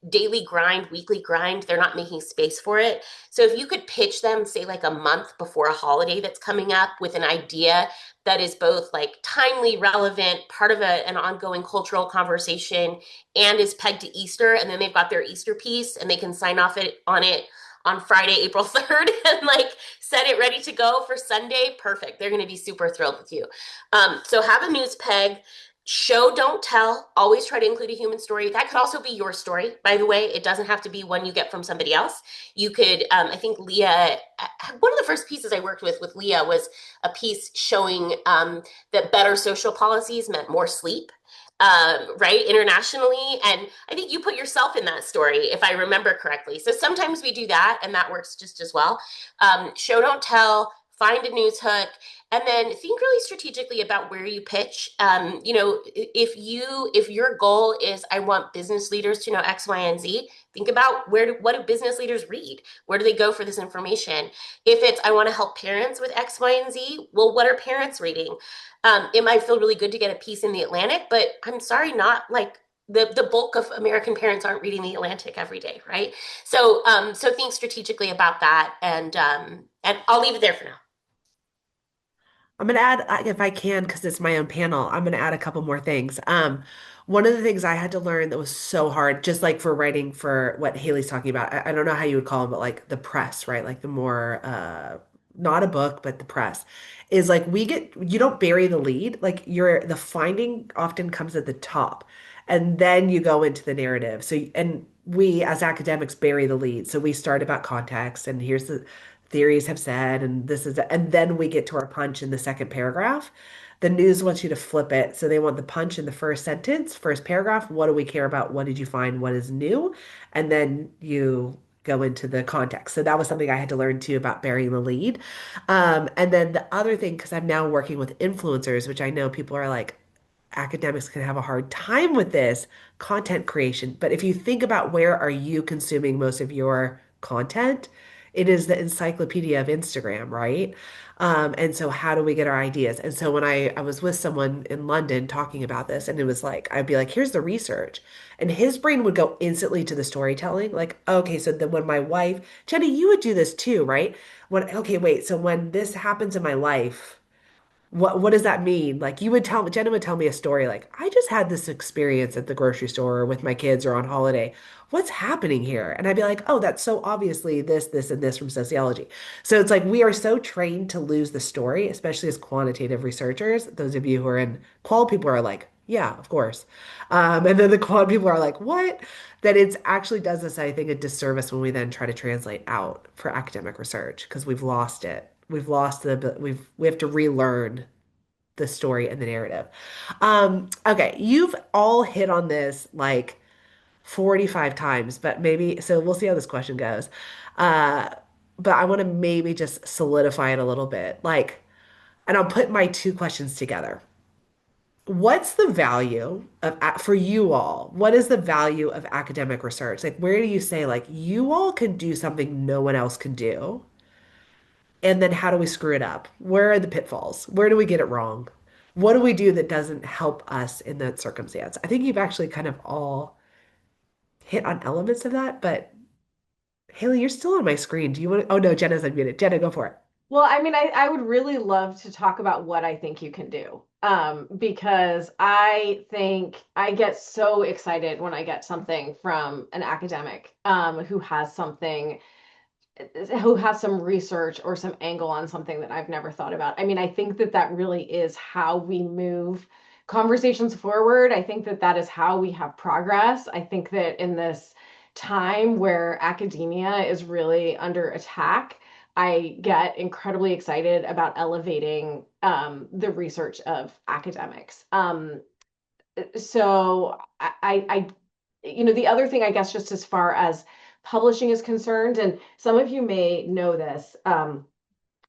S4: daily grind, weekly grind, they're not making space for it. So if you could pitch them, say like a month before a holiday that's coming up with an idea that is both like timely, relevant, part of an ongoing cultural conversation, and is pegged to Easter. And then they've got their Easter piece and they can sign off on it on Friday, April 3rd, and like set it ready to go for Sunday. Perfect. They're going to be super thrilled with you. So have a news peg. Show, don't tell. Always try to include a human story. That could also be your story, by the way. It doesn't have to be one you get from somebody else. You could, I think Leah, one of the first pieces I worked with Leah was a piece showing that better social policies meant more sleep, right, internationally. And I think you put yourself in that story, if I remember correctly. So sometimes we do that, and that works just as well. Show, don't tell, find a news hook, and then think really strategically about where you pitch. If your goal is I want business leaders to know X, Y, and Z, think about what do business leaders read? Where do they go for this information? If it's I want to help parents with X, Y, and Z, well, what are parents reading? It might feel really good to get a piece in the Atlantic, but I'm sorry, not like the bulk of American parents aren't reading the Atlantic every day, right? So think strategically about that, and I'll leave it there for now.
S1: I'm gonna add, if I can, because it's my own panel, I'm gonna add a couple more things. One of the things I had to learn that was so hard, just like for writing for what Haley's talking about, I don't know how you would call them, but like the press, right? Like the more, not a book, but the press, is like you don't bury the lead. Like the finding often comes at the top, and then you go into the narrative. And we as academics bury the lead. So we start about context, and here's the theories have said, and and then we get to our punch in the second paragraph. The news wants you to flip it. So they want the punch in the first sentence, first paragraph. What do we care about? What did you find? What is new? And then you go into the context. So that was something I had to learn too about burying the lead. And then the other thing, because I'm now working with influencers, which I know people are like, academics can have a hard time with this content creation. But if you think about where are you consuming most of your content, it is the encyclopedia of Instagram, right? And so how do we get our ideas? And so when I was with someone in London talking about this, and it was like, I'd be like, here's the research. And his brain would go instantly to the storytelling. Like, okay, so then when my wife, Jenny, you would do this too, right? Okay, wait, so when this happens in my life, what does that mean? Like Jenna would tell me a story like, I just had this experience at the grocery store or with my kids or on holiday. What's happening here? And I'd be like, oh, that's so obviously this, and this from sociology. So it's like we are so trained to lose the story, especially as quantitative researchers. Those of you who are in qual people are like, yeah, of course. And then the qual people are like, what? That it actually does us, I think, a disservice when we then try to translate out for academic research because we've lost it. We have to relearn. the story and the narrative. Okay, you've all hit on this like 45 times, but maybe so we'll see how this question goes. Uh, but I want to maybe just solidify it a little bit. Like, and I'll put my two questions together. What's the value of, for you all, what is the value of academic research? Like, where do you say, like, you all can do something no one else can do? And then how do we screw it up? Where are the pitfalls? Where do we get it wrong? What do we do that doesn't help us in that circumstance? I think you've actually kind of all hit on elements of that, but Haley, you're still on my screen. Do you want to? Oh no, Jenna's unmuted. Jenna, go for it.
S2: Well, I mean, I would really love to talk about what I think you can do. Because I think I get so excited when I get something from an academic who has some research or some angle on something that I've never thought about. I mean, I think that that really is how we move conversations forward. I think that that is how we have progress. I think that in this time where academia is really under attack, I get incredibly excited about elevating the research of academics. So the other thing, I guess, just as far as publishing is concerned, and some of you may know this,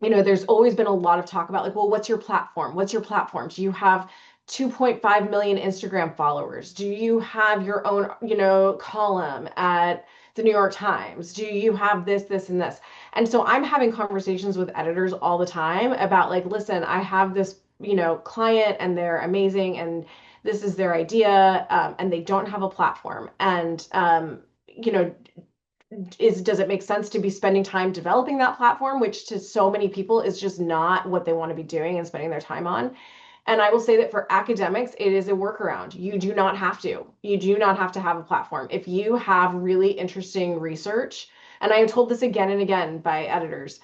S2: there's always been a lot of talk about like, well, what's your platform? What's your platform? Do you have 2.5 million Instagram followers? Do you have your own, column at the New York Times? Do you have this, this, and this? And so I'm having conversations with editors all the time about like, listen, I have this, client and they're amazing and this is their idea, and they don't have a platform. And, does it make sense to be spending time developing that platform, which to so many people is just not what they want to be doing and spending their time on? And I will say that for academics, it is a workaround. You do not have to. You do not have to have a platform. If you have really interesting research, and I am told this again and again by editors,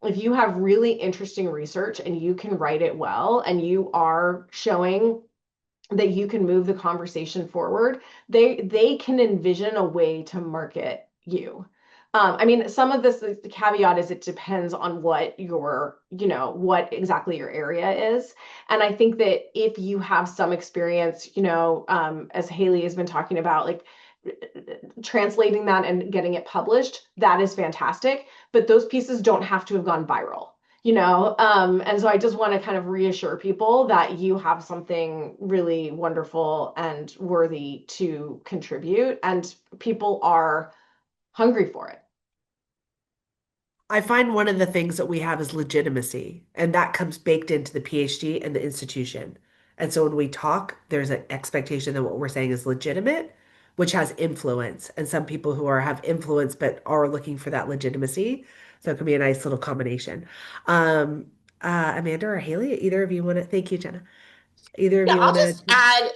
S2: if you have really interesting research and you can write it well and you are showing that you can move the conversation forward, they can envision a way to market you. I mean, some of this, the caveat is it depends on what what exactly your area is. And I think that if you have some experience, as Haley has been talking about, like translating that and getting it published, that is fantastic. But those pieces don't have to have gone viral. And so I just want to kind of reassure people that you have something really wonderful and worthy to contribute, and people are hungry for it.
S1: I find one of the things that we have is legitimacy, and that comes baked into the PhD and the institution. And so when we talk, there's an expectation that what we're saying is legitimate, which has influence. And some people who have influence but are looking for that legitimacy. So it can be a nice little combination. Amanda or Haley, either of you want to, thank you, Jenna. Either of
S4: Yeah,
S1: you
S4: I'll
S1: want to,
S4: just add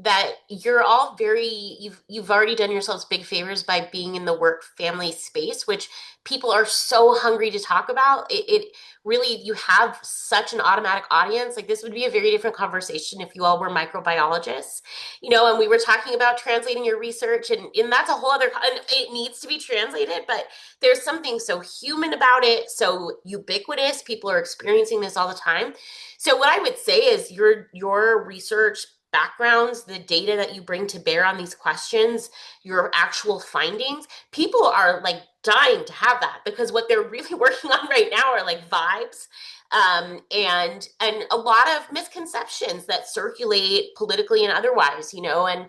S4: that you're all you've already done yourselves big favors by being in the work family space, which people are so hungry to talk about. It really, you have such an automatic audience. Like this would be a very different conversation if you all were microbiologists, and we were talking about translating your research, and that's a whole other, and it needs to be translated, but there's something so human about it, so ubiquitous. People are experiencing this all the time. So what I would say is your research backgrounds, the data that you bring to bear on these questions, your actual findings, people are like dying to have that because what they're really working on right now are like vibes, and a lot of misconceptions that circulate politically and otherwise, and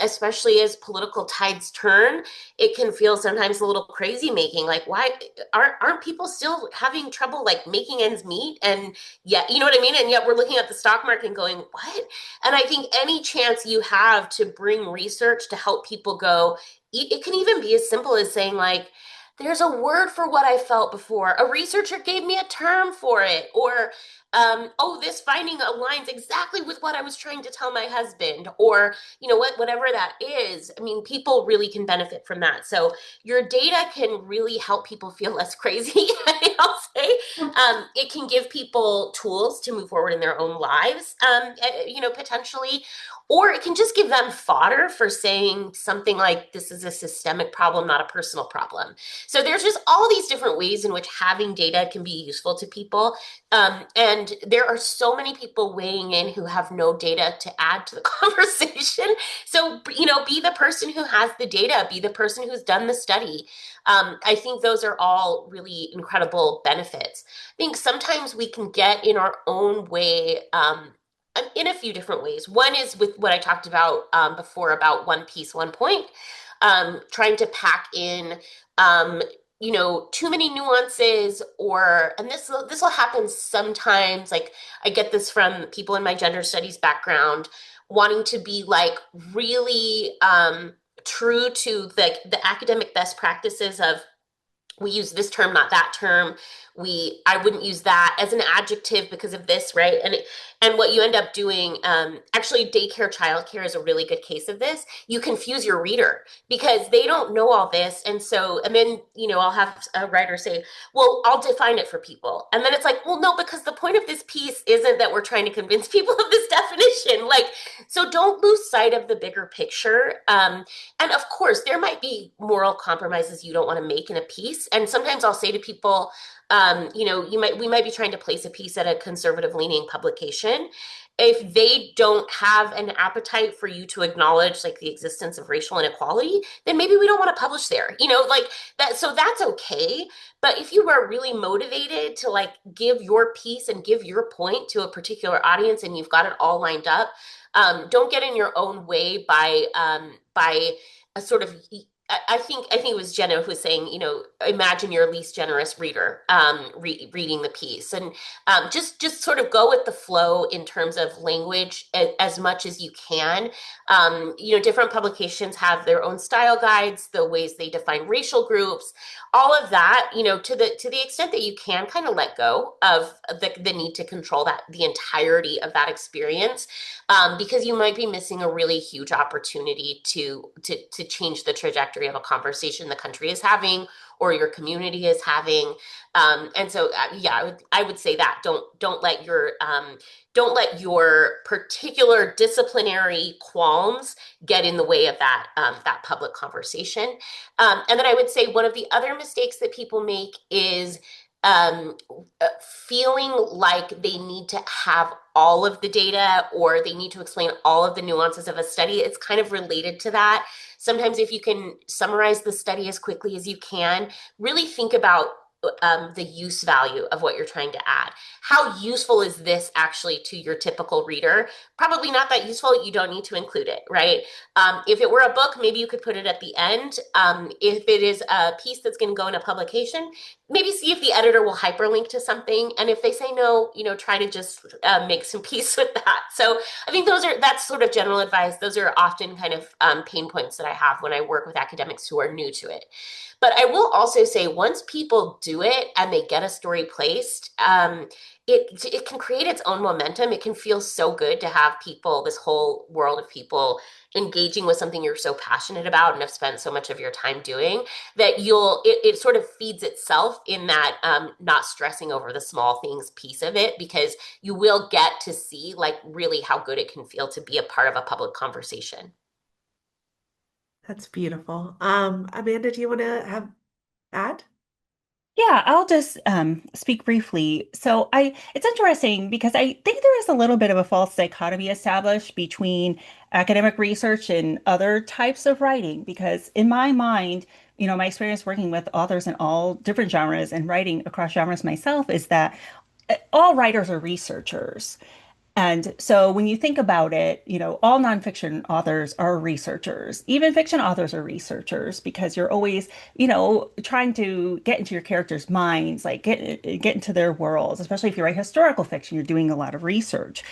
S4: especially as political tides turn, it can feel sometimes a little crazy making. Like, why aren't people still having trouble like making ends meet? And yet, you know what I mean? And yet we're looking at the stock market and going, what? And I think any chance you have to bring research to help people go, it can even be as simple as saying like, there's a word for what I felt before. A researcher gave me a term for it. Or, oh, this finding aligns exactly with what I was trying to tell my husband. Or, whatever that is. I mean, people really can benefit from that. So your data can really help people feel less crazy, I'll say. It can give people tools to move forward in their own lives, potentially. Or it can just give them fodder for saying something like, this is a systemic problem, not a personal problem. So there's just all these different ways in which having data can be useful to people. And And there are so many people weighing in who have no data to add to the conversation. So, be the person who has the data, be the person who's done the study. I think those are all really incredible benefits. I think sometimes we can get in our own way in a few different ways. One is with what I talked about before about one piece, one point, trying to pack in too many nuances, and this will happen sometimes. Like, I get this from people in my gender studies background wanting to be like really true to the academic best practices of, we use this term, not that term. I wouldn't use that as an adjective because of this, right? And what you end up doing, actually, daycare, childcare is a really good case of this. You confuse your reader because they don't know all this, and then I'll have a writer say, "Well, I'll define it for people," and then it's like, "Well, no, because the point of this piece isn't that we're trying to convince people of this definition." Like, so don't lose sight of the bigger picture. And of course, there might be moral compromises you don't want to make in a piece. And sometimes I'll say to people, we might be trying to place a piece at a conservative leaning publication. If they don't have an appetite for you to acknowledge like the existence of racial inequality, then maybe we don't want to publish there, like that. So that's okay. But if you are really motivated to like give your piece and give your point to a particular audience and you've got it all lined up, don't get in your own way by a sort of, I think it was Jenna who was saying, imagine your least generous reader reading the piece, and just sort of go with the flow in terms of language as much as you can. Different publications have their own style guides, the ways they define racial groups, all of that. To the extent that you can, kind of let go of the need to control the entirety of that experience, because you might be missing a really huge opportunity to change the trajectory of a conversation the country is having or your community is having. And so, yeah, I would say that don't let your particular disciplinary qualms get in the way of that public conversation. And then I would say one of the other mistakes that people make is feeling like they need to have all of the data or they need to explain all of the nuances of a study. It's kind of related to that. Sometimes if you can summarize the study as quickly as you can, really think about the use value of what you're trying to add. How useful is this actually to your typical reader? Probably not that useful. You don't need to include it, right? If it were a book, maybe you could put it at the end. If it is a piece that's going to go in a publication, maybe see if the editor will hyperlink to something. And if they say no, try to just make some peace with that. So I think that's sort of general advice. Those are often kind of pain points that I have when I work with academics who are new to it. But I will also say, once people do it and they get a story placed, it can create its own momentum. It can feel so good to have people, this whole world of people, engaging with something you're so passionate about and have spent so much of your time doing, that it sort of feeds itself in that not stressing over the small things piece of it, because you will get to see like really how good it can feel to be a part of a public conversation.
S1: That's beautiful. Amanda, do you want to add?
S3: Yeah, I'll just speak briefly. It's interesting because I think there is a little bit of a false dichotomy established between academic research and other types of writing. Because in my mind, my experience working with authors in all different genres and writing across genres myself is that all writers are researchers. And so when you think about it, all nonfiction authors are researchers. Even fiction authors are researchers because you're always, trying to get into your characters' minds, like get into their worlds, especially if you write historical fiction, you're doing a lot of research.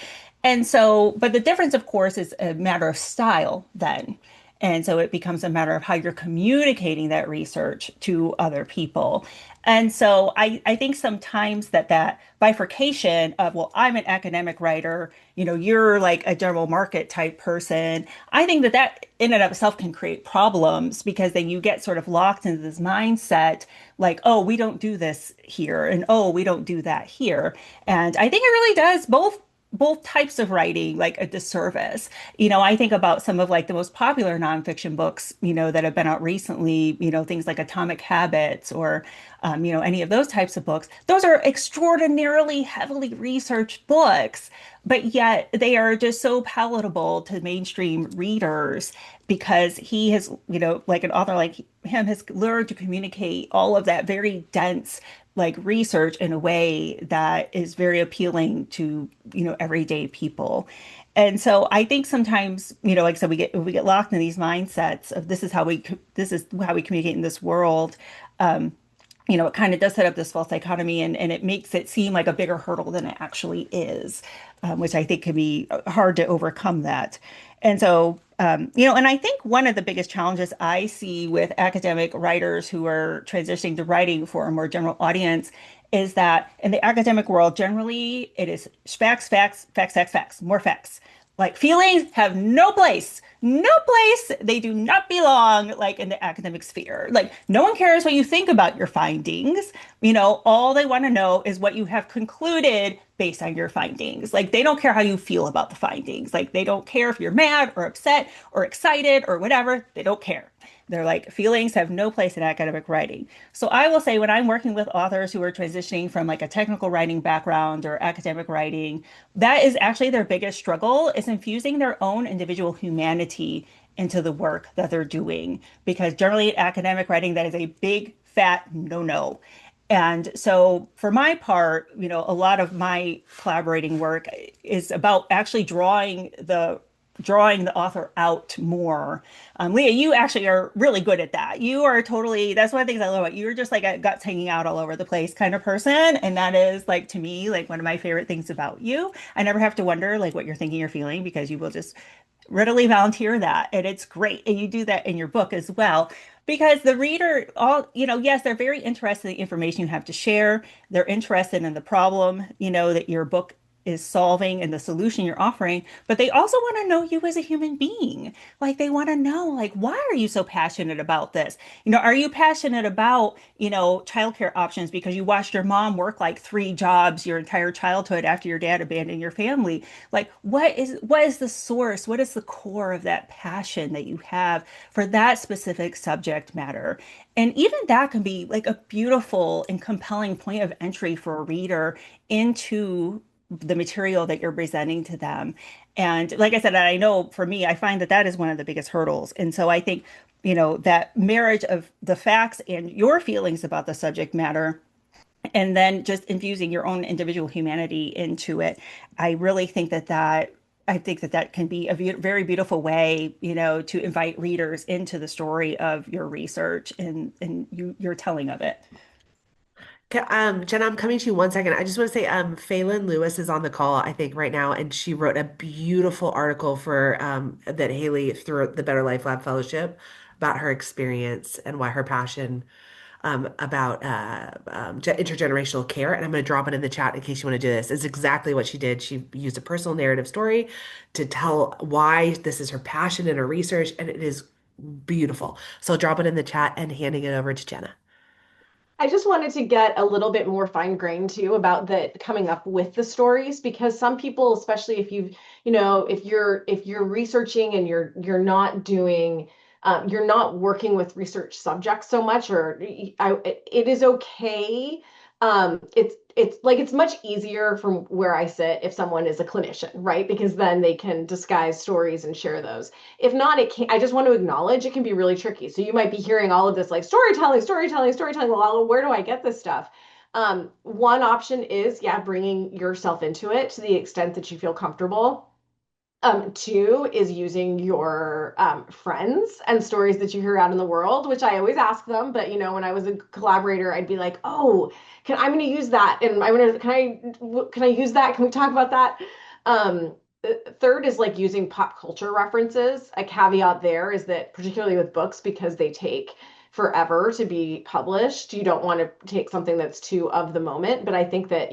S3: And so, but the difference, of course, is a matter of style then. And so it becomes a matter of how you're communicating that research to other people. And so I think sometimes that bifurcation of, well, I'm an academic writer, you're like a general market type person. I think that in and of itself can create problems because then you get sort of locked into this mindset like, oh, we don't do this here and oh, we don't do that here. And I think it really does both both types of writing like a disservice. I think about some of like the most popular nonfiction books, that have been out recently, things like Atomic Habits or, any of those types of books. Those are extraordinarily heavily researched books, but yet they are just so palatable to mainstream readers because he has, like an author like him has learned to communicate all of that very dense like research in a way that is very appealing to, everyday people. And so I think sometimes, like I said, we get locked in these mindsets of this is how we communicate in this world. Um, it kind of does set up this false dichotomy and it makes it seem like a bigger hurdle than it actually is, which I think can be hard to overcome that. And so, and I think one of the biggest challenges I see with academic writers who are transitioning to writing for a more general audience is that in the academic world, generally it is facts, facts, facts, facts, facts, more facts. Like feelings have no place, no place. They do not belong like in the academic sphere. Like no one cares what you think about your findings. All they want to know is what you have concluded based on your findings. Like they don't care how you feel about the findings. Like they don't care if you're mad or upset or excited or whatever. They don't care. They're like, feelings have no place in academic writing. So I will say when I'm working with authors who are transitioning from like a technical writing background or academic writing, that is actually their biggest struggle is infusing their own individual humanity into the work that they're doing. Because generally academic writing, that is a big fat no-no. And so for my part, a lot of my collaborating work is about actually drawing the author out more. Leah, you actually are really good at that. You are totally, that's one of the things I love about you. You're just like a guts hanging out all over the place kind of person. And that is like, to me, like one of my favorite things about you. I never have to wonder like what you're thinking or feeling because you will just readily volunteer that. And it's great. And you do that in your book as well. Because the reader, yes, they're very interested in the information you have to share. They're interested in the problem, that your book is solving and the solution you're offering, but they also want to know you as a human being. Like they want to know, like, why are you so passionate about this? Are you passionate about, childcare options because you watched your mom work like three jobs your entire childhood after your dad abandoned your family? Like, what is the source? What is the core of that passion that you have for that specific subject matter? And even that can be like a beautiful and compelling point of entry for a reader into the material that you're presenting to them. And like I said, I know for me, I find that that is one of the biggest hurdles. And so I think, that marriage of the facts and your feelings about the subject matter, and then just infusing your own individual humanity into it, I really think that can be a very beautiful way, to invite readers into the story of your research and your telling of it.
S1: Jenna, I'm coming to you 1 second. I just want to say, Phelan Lewis is on the call, I think, right now, and she wrote a beautiful article for that Haley through the Better Life Lab Fellowship about her experience and why her passion about intergenerational care. And I'm going to drop it in the chat in case you want to do this. It's exactly what she did. She used a personal narrative story to tell why this is her passion and her research, and it is beautiful. So I'll drop it in the chat and handing it over to Jenna.
S2: I just wanted to get a little bit more fine grained too about the coming up with the stories because some people, especially if if you're researching and you're not working with research subjects so much, it is okay. It's much easier from where I sit if someone is a clinician, right? Because then they can disguise stories and share those. If not, it can I just want to acknowledge it can be really tricky. So you might be hearing all of this like storytelling, storytelling, storytelling. Well, where do I get this stuff? One option is, yeah, bringing yourself into it to the extent that you feel comfortable. Two is using your friends and stories that you hear out in the world, which I always ask them. But when I was a collaborator, I'd be like, "Oh, I'm going to use that, and can I use that? Can we talk about that?" Um, Third is like using pop culture references. A caveat there is that particularly with books, because they take forever to be published, you don't want to take something that's too of the moment. But I think that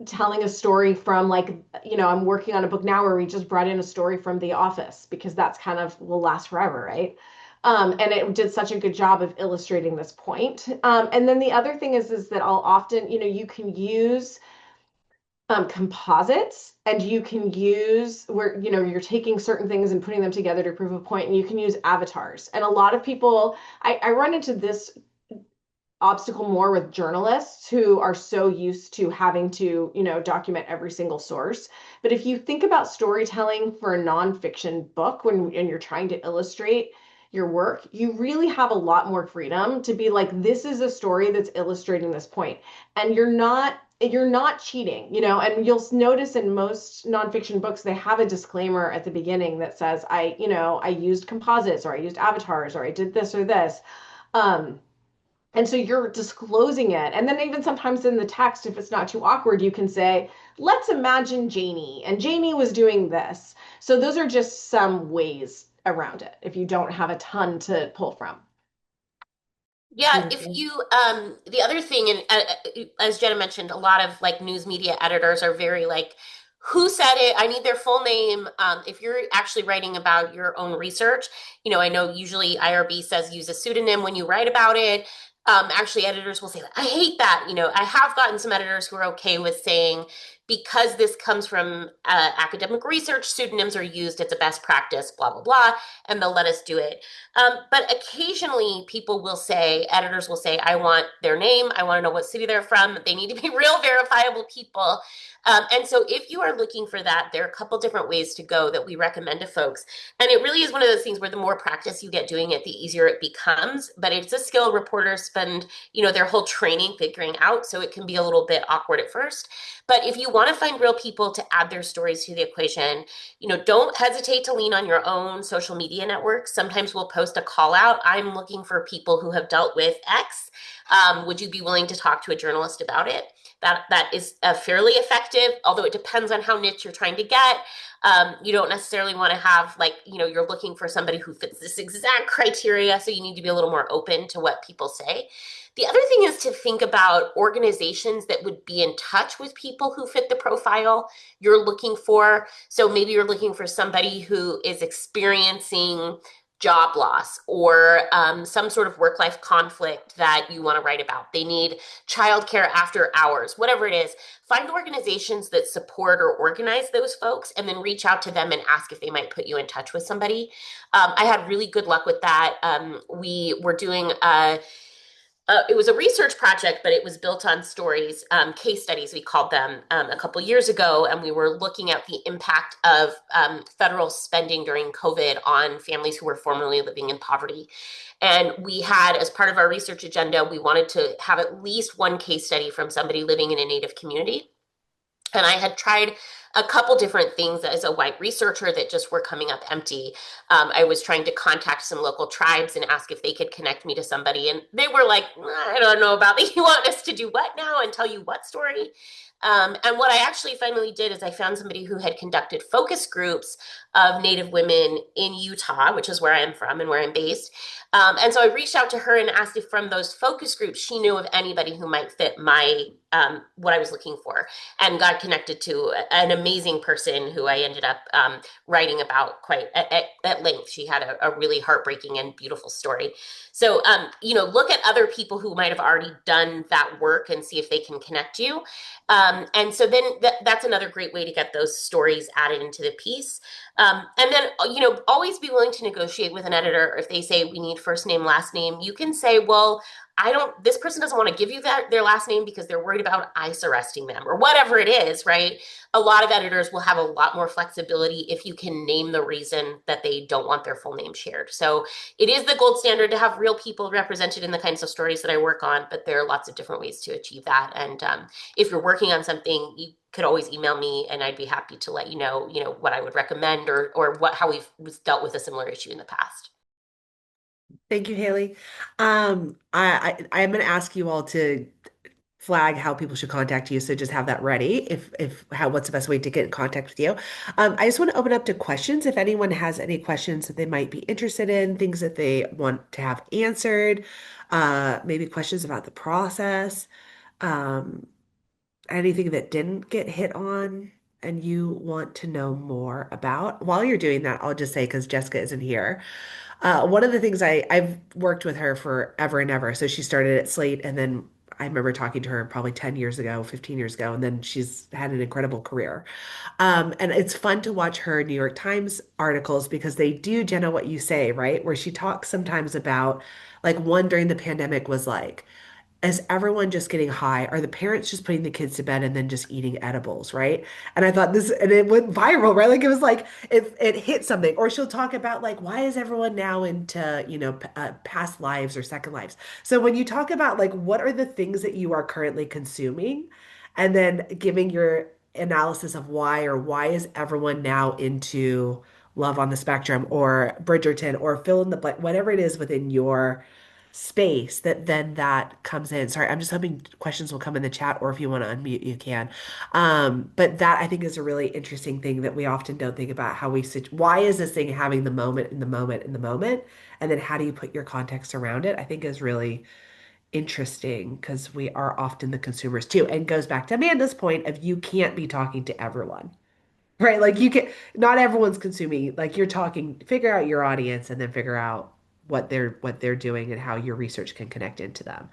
S2: telling a story from I'm working on a book now where we just brought in a story from The Office because that's kind of will last forever, right? And it did such a good job of illustrating this point. And then the other thing is that I'll often, you can use composites, and you can use where you're taking certain things and putting them together to prove a point, and you can use avatars. And a lot of people, I run into this obstacle more with journalists who are so used to having to, document every single source. But if you think about storytelling for a nonfiction book when you're trying to illustrate your work, you really have a lot more freedom to be like, this is a story that's illustrating this point. And you're not cheating, and you'll notice in most nonfiction books, they have a disclaimer at the beginning that says, I used composites, or I used avatars, or I did this or this. Um, and so you're disclosing it. And then even sometimes in the text, if it's not too awkward, you can say, let's imagine Janie, and Janie was doing this. So those are just some ways around it if you don't have a ton to pull from.
S4: Yeah, if
S1: Beautiful.
S4: you the other thing, and as Jenna mentioned, a lot of like news media editors are very like, who said it? I need their full name. If you're actually writing about your own research, I know usually IRB says use a pseudonym when you write about it. Actually, editors will say, I hate that. I have gotten some editors who are okay with saying, because this comes from academic research, pseudonyms are used. It's a best practice, blah, blah, blah, and they'll let us do it. But occasionally people will say, editors will say, I want their name. I want to know what city they're from. They need to be real verifiable people. And so if you are looking for that, there are a couple different ways to go that we recommend to folks. And it really is one of those things where the more practice you get doing it, the easier it becomes. But it's a skill reporters spend, their whole training figuring out. So it can be a little bit awkward at first. But if you want to find real people to add their stories to the equation, don't hesitate to lean on your own social media networks. Sometimes we'll post a call out. I'm looking for people who have dealt with X. Would you be willing to talk to a journalist about it? That is fairly effective, although it depends on how niche you're trying to get. You don't necessarily want to have you're looking for somebody who fits this exact criteria, so you need to be a little more open to what people say. The other thing is to think about organizations that would be in touch with people who fit the profile you're looking for. So maybe you're looking for somebody who is experiencing job loss or some sort of work-life conflict that you want to write about. They need childcare after hours, whatever it is. Find organizations that support or organize those folks and then reach out to them and ask if they might put you in touch with somebody. I had really good luck with that. We were doing it was a research project, but it was built on stories, case studies, we called them, a couple years ago. And we were looking at the impact of federal spending during COVID on families who were formerly living in poverty. And we had, as part of our research agenda, we wanted to have at least one case study from somebody living in a Native community. And I had tried a couple different things as a white researcher that just were coming up empty. I was trying to contact some local tribes and ask if they could connect me to somebody. And they were like, I don't know about that. You want us to do what now and tell you what story? And what I actually finally did is I found somebody who had conducted focus groups of Native women in Utah, which is where I am from and where I'm based. And so I reached out to her and asked if from those focus groups she knew of anybody who might fit my what I was looking for, and got connected to an amazing person who I ended up writing about quite at length. She had a really heartbreaking and beautiful story. So, look at other people who might have already done that work and see if they can connect you. And so then that's another great way to get those stories added into the piece. And then, always be willing to negotiate with an editor. If they say we need first name, last name, you can say, well, this person doesn't want to give you their last name because they're worried about ICE arresting them or whatever it is, right? A lot of editors will have a lot more flexibility if you can name the reason that they don't want their full name shared. So it is the gold standard to have real people represented in the kinds of stories that I work on, but there are lots of different ways to achieve that. And if you're working on something, you could always email me and I'd be happy to let you know, what I would recommend or how we've dealt with a similar issue in the past.
S1: Thank you, Haley. I'm going to ask you all to flag how people should contact you. So just have that ready. If how what's the best way to get in contact with you. I just want to open up to questions. If anyone has any questions that they might be interested in, things that they want to have answered, maybe questions about the process, um, anything that didn't get hit on and you want to know more about. While you're doing that, I'll just say, because Jessica isn't here, one of the things I've worked with her forever and ever. So she started at Slate and then I remember talking to her probably 10 years ago, 15 years ago, and then she's had an incredible career. And it's fun to watch her New York Times articles because they do, Jenna, what you say, right? Where she talks sometimes about, like, one during the pandemic was like, is everyone just getting high? Are the parents just putting the kids to bed and then just eating edibles, right? And I thought this, and it went viral, right? Like it was like it hit something. Or she'll talk about like why is everyone now into, past lives or second lives? So when you talk about like what are the things that you are currently consuming, and then giving your analysis of why or why is everyone now into Love on the Spectrum or Bridgerton or fill in the blank, whatever it is within your space that then that comes in. Sorry, I'm just hoping questions will come in the chat, or if you want to unmute, you can. But that I think is a really interesting thing that we often don't think about how why is this thing having the moment in the moment in the moment? And then how do you put your context around it? I think is really interesting because we are often the consumers too. And goes back to Amanda's point of you can't be talking to everyone. Right? Like you can not everyone's consuming, like you're talking, figure out your audience and then figure out what they're doing and how your research can connect into them.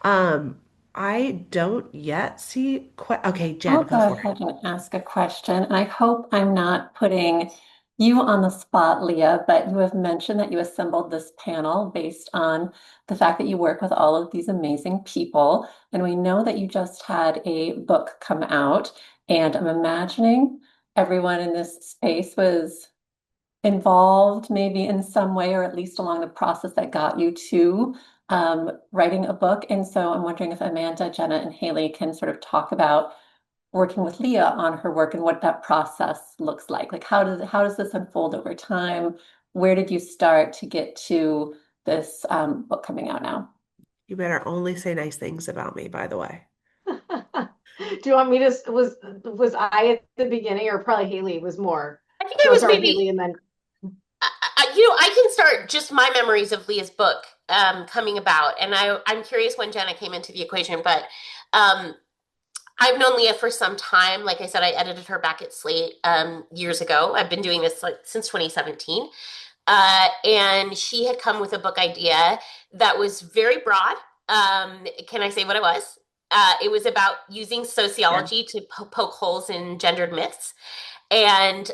S1: Um, I don't yet see okay,
S5: I'll
S1: Jen, go
S5: go
S1: for it.
S5: ahead and ask a question. And I hope I'm not putting you on the spot, Leah, but you have mentioned that you assembled this panel based on the fact that you work with all of these amazing people. And we know that you just had a book come out. And I'm imagining everyone in this space was involved maybe in some way, or at least along the process that got you to writing a book. And so I'm wondering if Amanda, Jenna, and Haley can sort of talk about working with Leah on her work and what that process looks like. Like how does this unfold over time? Where did you start to get to this book coming out now?
S1: You better only say nice things about me, by the way.
S2: Do you want me to, was I at the beginning or probably Haley was more?
S4: I think
S2: Do
S4: I
S2: you want
S4: was
S2: to start with
S4: maybe
S2: Haley and then
S4: I can start just my memories of Leah's book coming about, and I'm curious when Jenna came into the equation, but um, I've known Leah for some time. Like I said, I edited her back at Slate years ago. I've been doing this like since 2017, and she had come with a book idea that was very broad. Can I say what it was? It was about using
S1: Yeah.
S4: sociology to poke holes in gendered myths. And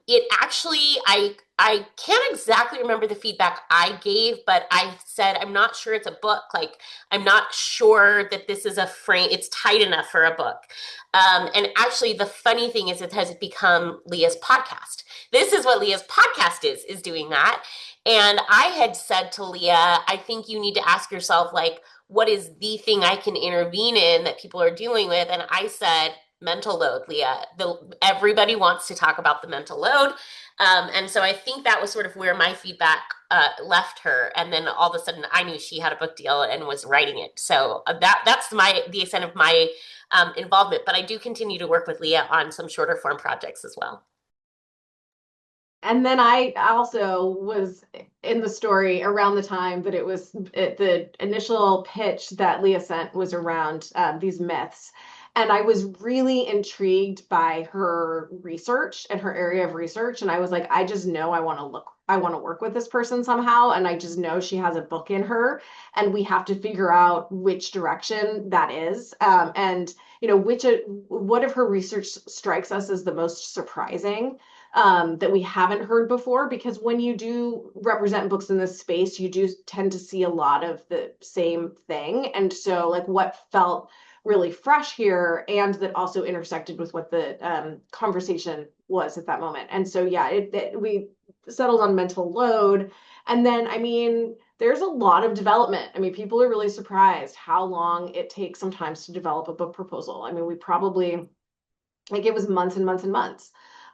S4: it actually, I can't exactly remember the feedback I gave, but I said I'm not sure it's a book. Like I'm not sure that this is a frame. It's tight enough for a book. And actually, the funny thing is, it has become Leah's podcast. This is what Leah's podcast is doing that. And I had said to Leah, I think you need to ask yourself, like, what is the thing I can intervene in that people are dealing with? And I said, mental load, Leah. Everybody wants to talk about the mental load. And so I think that was sort of where my feedback left her. And then all of a sudden I knew she had a book deal and was writing it. So that's the extent of my involvement. But I do continue to work with Leah on some shorter form projects as well.
S2: and then I also was in the story around the time that the initial pitch that Leah sent was around these myths. And I was really intrigued by her research and her area of research. And I was like, I just know I want to work with this person somehow. And I just know she has a book in her. And we have to figure out which direction that is. And, what of her research strikes us as the most surprising that we haven't heard before, because when you do represent books in this space, you do tend to see a lot of the same thing. And so like what felt really fresh here and that also intersected with what the conversation was at that moment. And so, yeah, we settled on mental load. And then, I mean, there's a lot of development. I mean, people are really surprised how long it takes sometimes to develop a book proposal. I mean, we probably, like, it was months and months and months.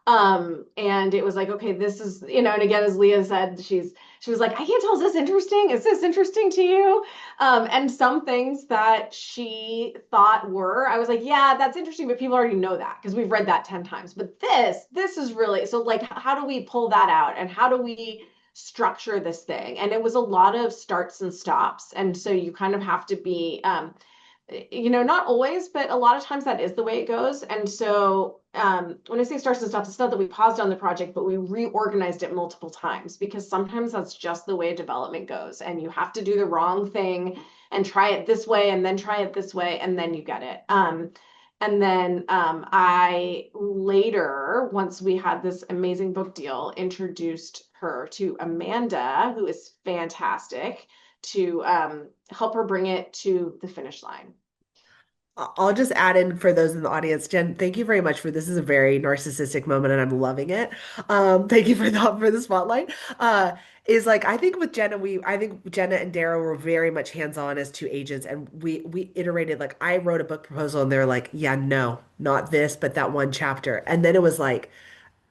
S2: And it was like, okay, this is, and again, as Leah said, she was like, I can't tell, is this interesting? Is this interesting to you? And some things that she thought I was like, yeah, that's interesting, but people already know that because we've read that 10 times. But this is really, so like, how do we pull that out? And how do we structure this thing? And it was a lot of starts and stops. And so you kind of have to be, not always, but a lot of times that is the way it goes. And so when I say starts and stops, it's not that we paused on the project, but we reorganized it multiple times because sometimes that's just the way development goes. And you have to do the wrong thing and try it this way and then try it this way and then you get it. And then I later, once we had this amazing book deal, introduced her to Amanda, who is fantastic, to help her bring it to the finish line.
S1: I'll just add in for those in the audience, Jen, thank you very much for this is a very narcissistic moment and I'm loving it. Thank you for the spotlight. Is like I think with Jenna, I think Jenna and Dara were very much hands-on as two agents and we iterated like I wrote a book proposal and they're like, yeah, no, not this, but that one chapter. And then it was like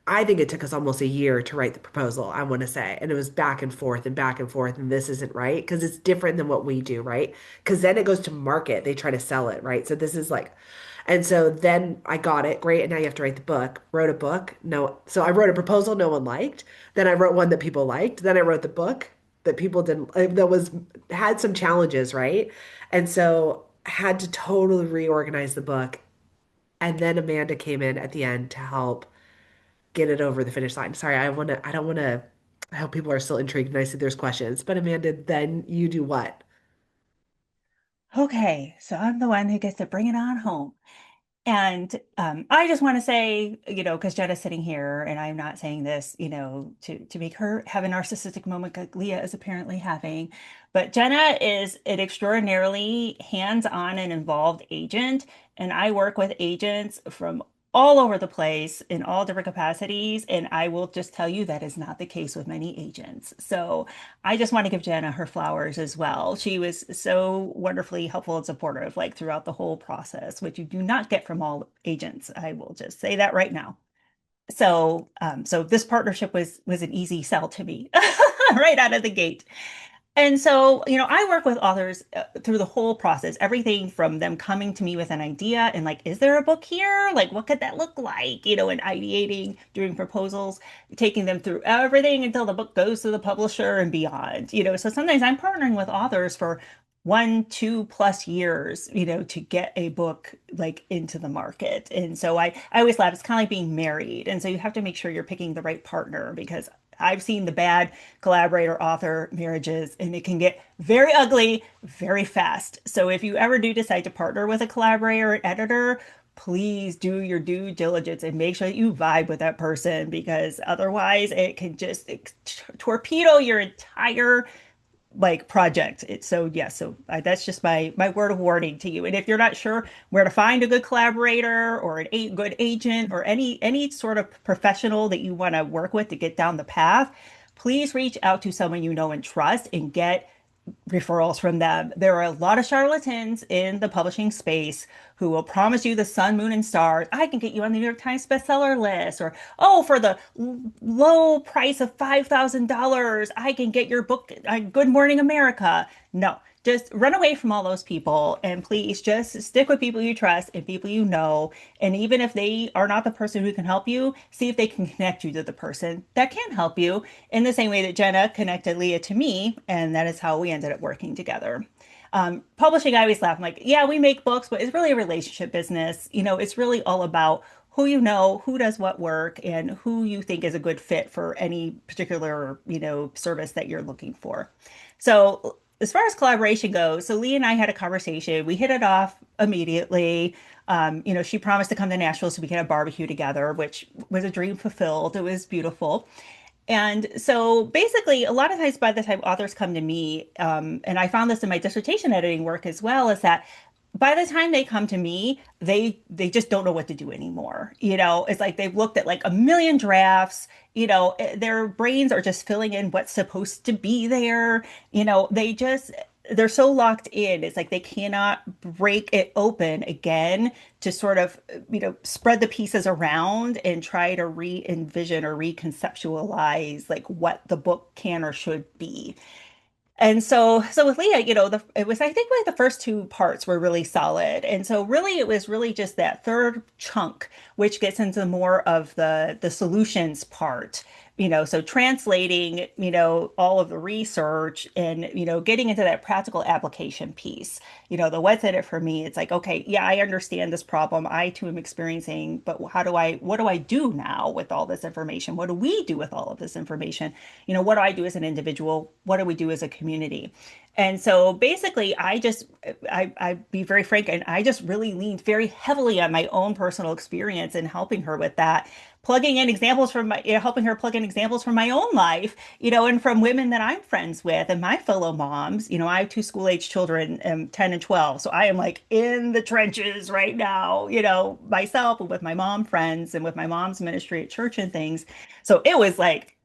S1: I think it took us almost a year to write the proposal, I want to say. And it was back and forth, and this isn't right because it's different than what we do, right? Because then it goes to market, they try to sell it, right? So this is like, and so then I got it, great, and now you have to write the book. Wrote a book, no. So I wrote a proposal no one liked. Then I wrote one that people liked. Then I wrote the book that people didn't, that was, had some challenges, right? And so had to totally reorganize the book. And then Amanda came in at the end to help get it over the finish line. Sorry, I don't wanna, I hope people are still intrigued and I see there's questions. But Amanda, then you do what?
S3: Okay, so I'm the one who gets to bring it on home. And I just want to say, because Jenna's sitting here, and I'm not saying this, to make her have a narcissistic moment like Leah is apparently having, but Jenna is an extraordinarily hands-on and involved agent, and I work with agents from all over the place in all different capacities, and I will just tell you that is not the case with many agents. So I just want to give Jenna her flowers as well. She was so wonderfully helpful and supportive, like throughout the whole process, which you do not get from all agents. I will just say that right now. So this partnership was an easy sell to me right out of the gate. And so, I work with authors through the whole process, everything from them coming to me with an idea and like, is there a book here? Like, what could that look like? And ideating, doing proposals, taking them through everything until the book goes to the publisher and beyond. So sometimes I'm partnering with authors for 1, 2+ years, to get a book like into the market. And so I always laugh, it's kind of like being married. And so you have to make sure you're picking the right partner because I've seen the bad collaborator author marriages and it can get very ugly very fast. So if you ever do decide to partner with a collaborator or editor, please do your due diligence and make sure that you vibe with that person because otherwise it can just torpedo your entire like project. That's just my word of warning to you. And if you're not sure where to find a good collaborator or a good agent or any sort of professional that you want to work with to get down the path, please reach out to someone you know and trust and get referrals from them. There are a lot of charlatans in the publishing space who will promise you the sun, moon, and stars. I can get you on the New York Times bestseller list, or oh, for the low price of $5,000, I can get your book, Good Morning America. No, just run away from all those people and please just stick with people you trust and people you know. And even if they are not the person who can help you, see if they can connect you to the person that can help you in the same way that Jenna connected Leah to me. And that is how we ended up working together. Publishing, I always laugh. I'm like, yeah, we make books, but it's really a relationship business. It's really all about who you know, who does what work, and who you think is a good fit for any particular, service that you're looking for. So as far as collaboration goes, so Lee and I had a conversation. We hit it off immediately. She promised to come to Nashville so we could have barbecue together, which was a dream fulfilled. It was beautiful. And so basically, a lot of times by the time authors come to me, and I found this in my dissertation editing work as well, is that by the time they come to me, they just don't know what to do anymore. It's like they've looked at like a million drafts, their brains are just filling in what's supposed to be there. They're so locked in. It's like they cannot break it open again to sort of, spread the pieces around and try to re-envision or reconceptualize like what the book can or should be. And so with Leah, it was, I think like the first two parts were really solid. And so really, it was really just that third chunk, which gets into more of the solutions part, So translating, all of the research and, getting into that practical application piece, the what's in it for me, it's like, okay, yeah, I understand this problem. I too am experiencing, but what do I do now with all this information? What do we do with all of this information? What do I do as an individual? What do we do as a community? And so basically, I be very frank, and I just really leaned very heavily on my own personal experience in helping her with that, plugging in examples from helping her plug in examples from my own life, and from women that I'm friends with and my fellow moms. I have two school age children, 10 and 12. So I am like in the trenches right now, myself and with my mom friends and with my mom's ministry at church and things. So it was like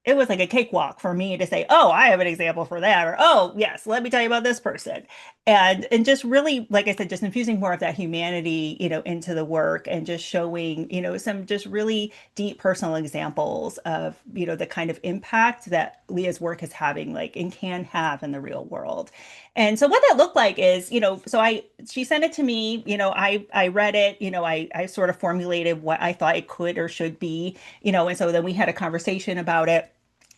S3: a cakewalk for me to say, oh, I have an example for that, or oh, yes, let me tell you about this person. And just really, like I said, just infusing more of that humanity, into the work and just showing, some just really deep personal examples of, the kind of impact that Leah's work is having, like, and can have in the real world. And so what that looked like is, she sent it to me, I read it, I sort of formulated what I thought it could or should be, and so then we had a conversation about it.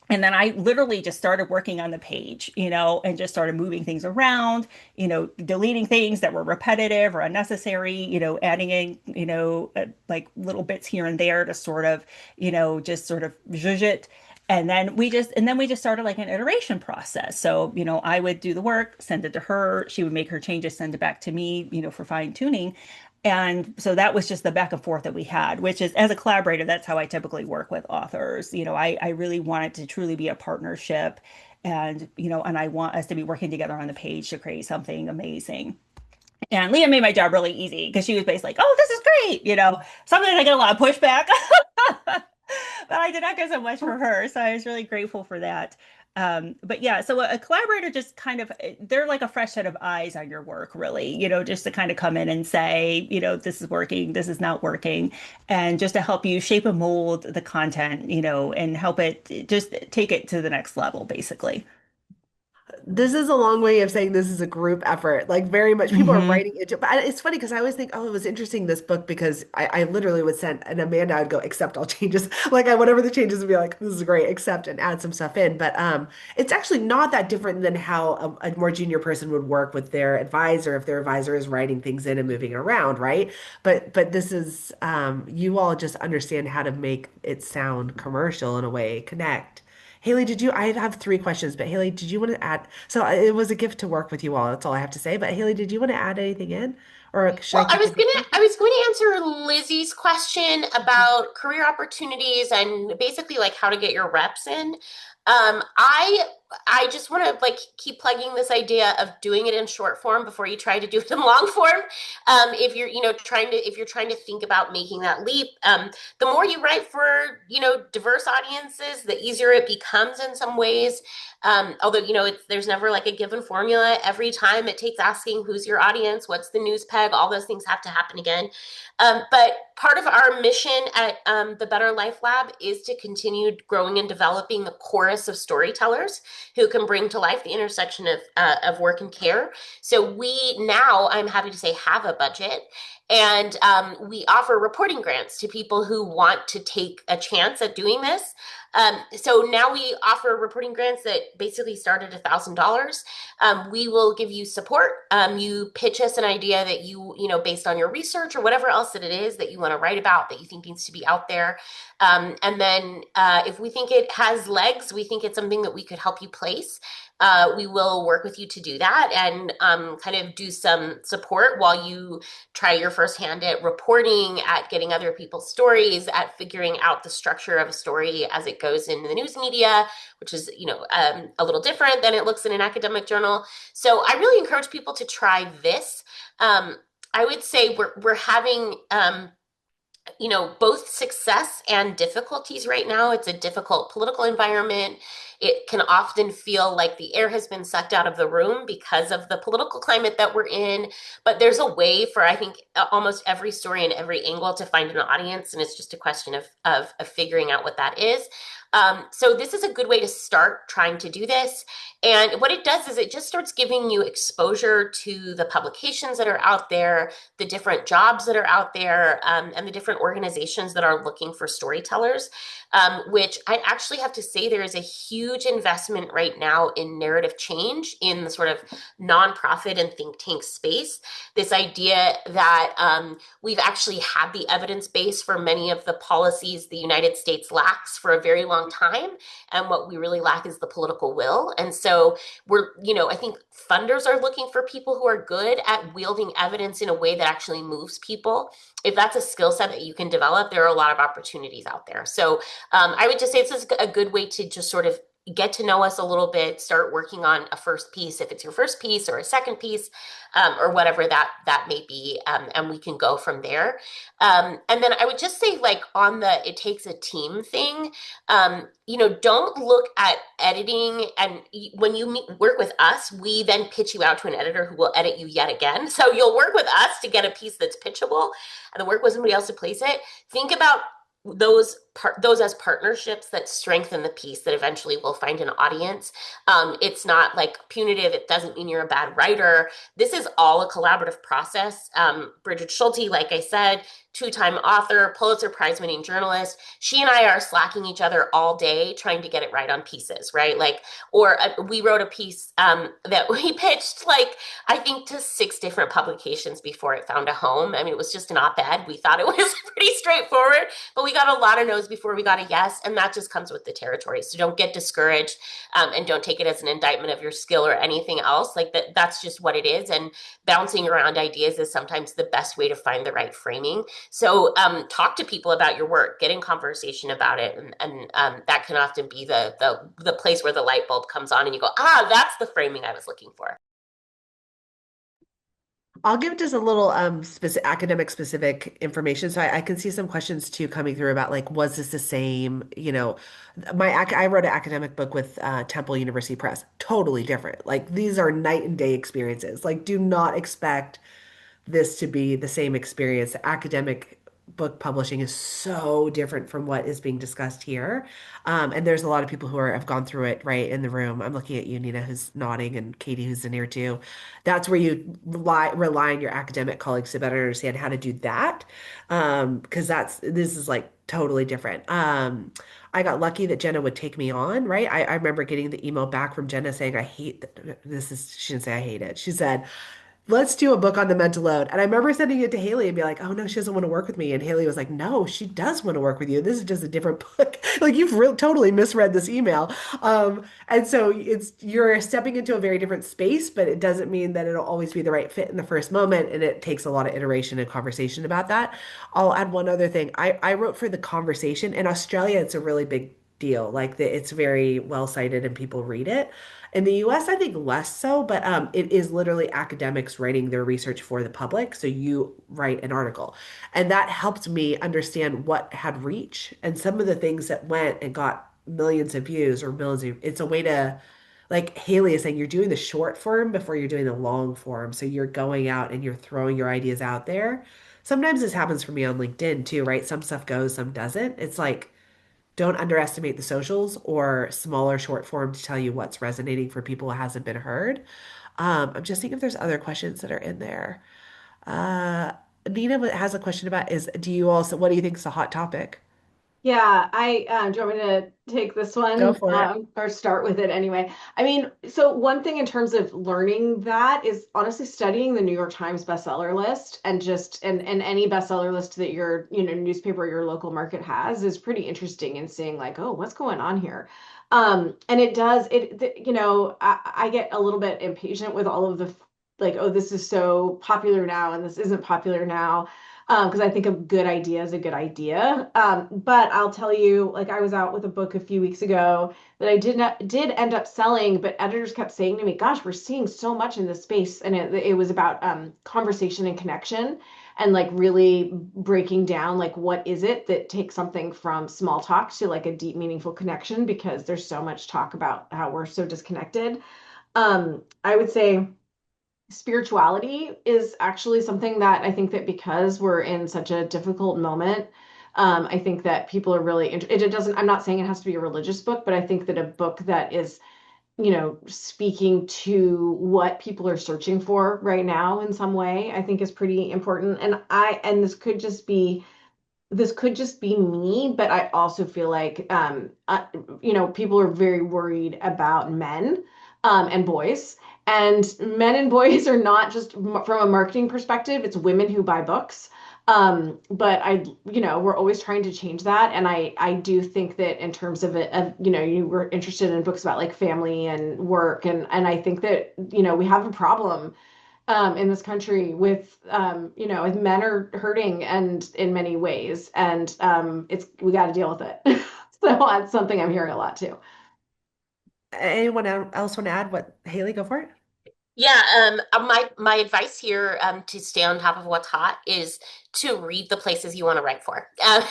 S3: And then I literally just started working on the page, and just started moving things around, deleting things that were repetitive or unnecessary, adding in, like little bits here and there to sort of, just sort of zhuzh it. And then we just started like an iteration process. So, I would do the work, send it to her. She would make her changes, send it back to me, for fine tuning. And so that was just the back and forth that we had, which is, as a collaborator, that's how I typically work with authors. I really want it to truly be a partnership, and I want us to be working together on the page to create something amazing. And Leah made my job really easy because she was basically like, oh, this is great. Sometimes I get a lot of pushback, but I did not get so much for her. So I was really grateful for that. But yeah, so a collaborator just kind of, they're like a fresh set of eyes on your work, really, just to kind of come in and say, this is working, this is not working, and just to help you shape and mold the content, and help it just take it to the next level, basically.
S1: This is a long way of saying this is a group effort. Like very much people are
S3: Hmm.
S1: writing it. But it's funny because I always think, oh, it was interesting this book because I literally would send and Amanda I would go accept all changes. Like whatever the changes would be like, this is great, accept and add some stuff in. But it's actually not that different than how a more junior person would work with their advisor if their advisor is writing things in and moving it around, right? But this is you all just understand how to make it sound commercial in a way, connect. Haley, I have three questions, but Haley, did you want to add? So it was a gift to work with you all. That's all I have to say. But Haley, did you want to add anything in? Or should I
S4: Well, I
S1: keep
S4: was
S1: the
S4: gonna
S1: gift?
S4: I was going to answer Lizzie's question about career opportunities and basically like how to get your reps in. I just want to like keep plugging this idea of doing it in short form before you try to do it in long form. If you're trying to think about making that leap, the more you write for diverse audiences, the easier it becomes in some ways. Although, there's never like a given formula. Every time it takes asking who's your audience, what's the news peg, all those things have to happen again. But part of our mission at the Better Life Lab is to continue growing and developing a chorus of storytellers who can bring to life the intersection of work and care. So we now, I'm happy to say, have a budget. And we offer reporting grants to people who want to take a chance at doing this. So now we offer reporting grants that basically start at $1,000. We will give you support. You pitch us an idea that based on your research or whatever else that it is that you want to write about that you think needs to be out there. And then if we think it has legs, we think it's something that we could help you place. We will work with you to do that and kind of do some support while you try your first hand at reporting, at getting other people's stories, at figuring out the structure of a story as it goes into the news media, which is, a little different than it looks in an academic journal. So I really encourage people to try this. I would say we're having both success and difficulties right now. It's a difficult political environment. It can often feel like the air has been sucked out of the room because of the political climate that we're in. But there's a way for, I think, almost every story and every angle to find an audience. And it's just a question of figuring out what that is. So this is a good way to start trying to do this. And what it does is it just starts giving you exposure to the publications that are out there, the different jobs that are out there, and the different organizations that are looking for storytellers, which I actually have to say there is a huge investment right now in narrative change in the sort of nonprofit and think tank space. This idea that we've actually had the evidence base for many of the policies the United States lacks for a very long time. And what we really lack is the political will. And so I think funders are looking for people who are good at wielding evidence in a way that actually moves people. If that's a skill set that you can develop, there are a lot of opportunities out there. So I would just say this is a good way to just sort of get to know us a little bit, start working on a first piece, if it's your first piece or a second piece, or whatever that may be, and we can go from there. And then I would just say, like, on the it takes a team thing, don't look at editing. And when you work with us, we then pitch you out to an editor who will edit you yet again. So you'll work with us to get a piece that's pitchable, and then work with somebody else to place it. Think about those as partnerships that strengthen the piece that eventually will find an audience. It's not like punitive. It doesn't mean you're a bad writer. This is all a collaborative process. Bridget Schulte, like I said, two-time author, Pulitzer Prize winning journalist. She and I are slacking each other all day trying to get it right on pieces, right? We wrote a piece that we pitched, like, I think to 6 different publications before it found a home. I mean, it was just an op-ed. We thought it was pretty straightforward, but we got a lot of no's before we got a yes, and that just comes with the territory. So don't get discouraged, and don't take it as an indictment of your skill or anything else. Like that's just what it is. And bouncing around ideas is sometimes the best way to find the right framing. So talk to people about your work, get in conversation about it, and that can often be the place where the light bulb comes on, and you go, that's the framing I was looking for.
S1: I'll give just a little academic specific information. So I can see some questions too coming through about like, was this the same? I wrote an academic book with Temple University Press, totally different. Like these are night and day experiences. Like do not expect this to be the same experience. Academic book publishing is so different from what is being discussed here. And there's a lot of people who have gone through it right in the room. I'm looking at you, Nina, who's nodding, and Katie, who's in here too. That's where you rely on your academic colleagues to better understand how to do that. Because this is like totally different. I got lucky that Jenna would take me on, right? I remember getting the email back from Jenna saying, she didn't say I hate it. She said, let's do a book on the mental load. And I remember sending it to Haley and be like, oh no, she doesn't want to work with me. And Haley was like, no, she does want to work with you. This is just a different book. Like you've totally misread this email. And so you're stepping into a very different space, but it doesn't mean that it'll always be the right fit in the first moment. And it takes a lot of iteration and conversation about that. I'll add one other thing. I wrote for The Conversation. In Australia, it's a really big deal. It's very well cited and people read it. In the US, I think less so, but it is literally academics writing their research for the public. So you write an article. And that helped me understand what had reach and some of the things that went and got millions of views or millions of, it's a way to, like Haley is saying, you're doing the short form before you're doing the long form. So you're going out and you're throwing your ideas out there. Sometimes this happens for me on LinkedIn too, right? Some stuff goes, some doesn't. It's like, don't underestimate the socials or smaller short form to tell you what's resonating for people who hasn't been heard. I'm just thinking if there's other questions that are in there. Uh, Nina has a question about what do you think is a hot topic?
S2: Yeah, do you want me to take this
S1: Go
S2: one,
S1: for it.
S2: or start with it anyway? I mean, so one thing in terms of learning that is honestly studying the New York Times bestseller list, and and any bestseller list that your, newspaper or your local market has is pretty interesting in seeing like, oh, what's going on here? And it does I get a little bit impatient with all of the like, oh, this is so popular now and this isn't popular now, because I think a good idea is a good idea. But I'll tell you, like I was out with a book a few weeks ago that I did end up selling, but editors kept saying to me, "Gosh, we're seeing so much in this space," and it was about conversation and connection, and like really breaking down like what is it that takes something from small talk to like a deep, meaningful connection, because there's so much talk about how we're so disconnected. I would say spirituality is actually something that I think that because we're in such a difficult moment, I think that people are really, it doesn't, I'm not saying it has to be a religious book, but I think that a book that is, speaking to what people are searching for right now in some way, I think is pretty important. And this could just be me, but I also feel like, people are very worried about men, and boys. And men and boys are not just from a marketing perspective, it's women who buy books. But we're always trying to change that. And I do think that in terms of it, you were interested in books about like family and work. And I think that, we have a problem in this country with with men are hurting and in many ways, and it's we got to deal with it. So that's something I'm hearing a lot too.
S1: Anyone else want to add what? Haley, go for it.
S4: Yeah, my advice here, to stay on top of what's hot is to read the places you want to write for. And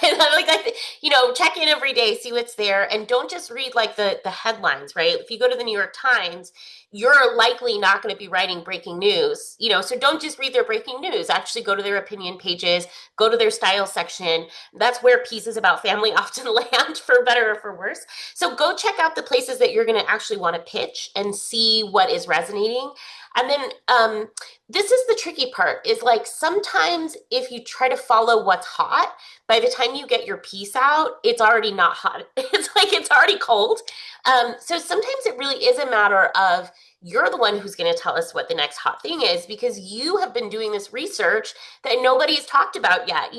S4: check in every day, see what's there, and don't just read like the headlines, right? If you go to the New York Times, you're likely not going to be writing breaking news, so don't just read their breaking news. Actually, go to their opinion pages, go to their style section. That's where pieces about family often land, for better or for worse. So go check out the places that you're going to actually want to pitch and see what is resonating. And then this is the tricky part is like sometimes if you try to follow what's hot, by the time you get your piece out, it's already not hot. It's like it's already cold. So sometimes it really is a matter of you're the one who's going to tell us what the next hot thing is because you have been doing this research that nobody's talked about yet,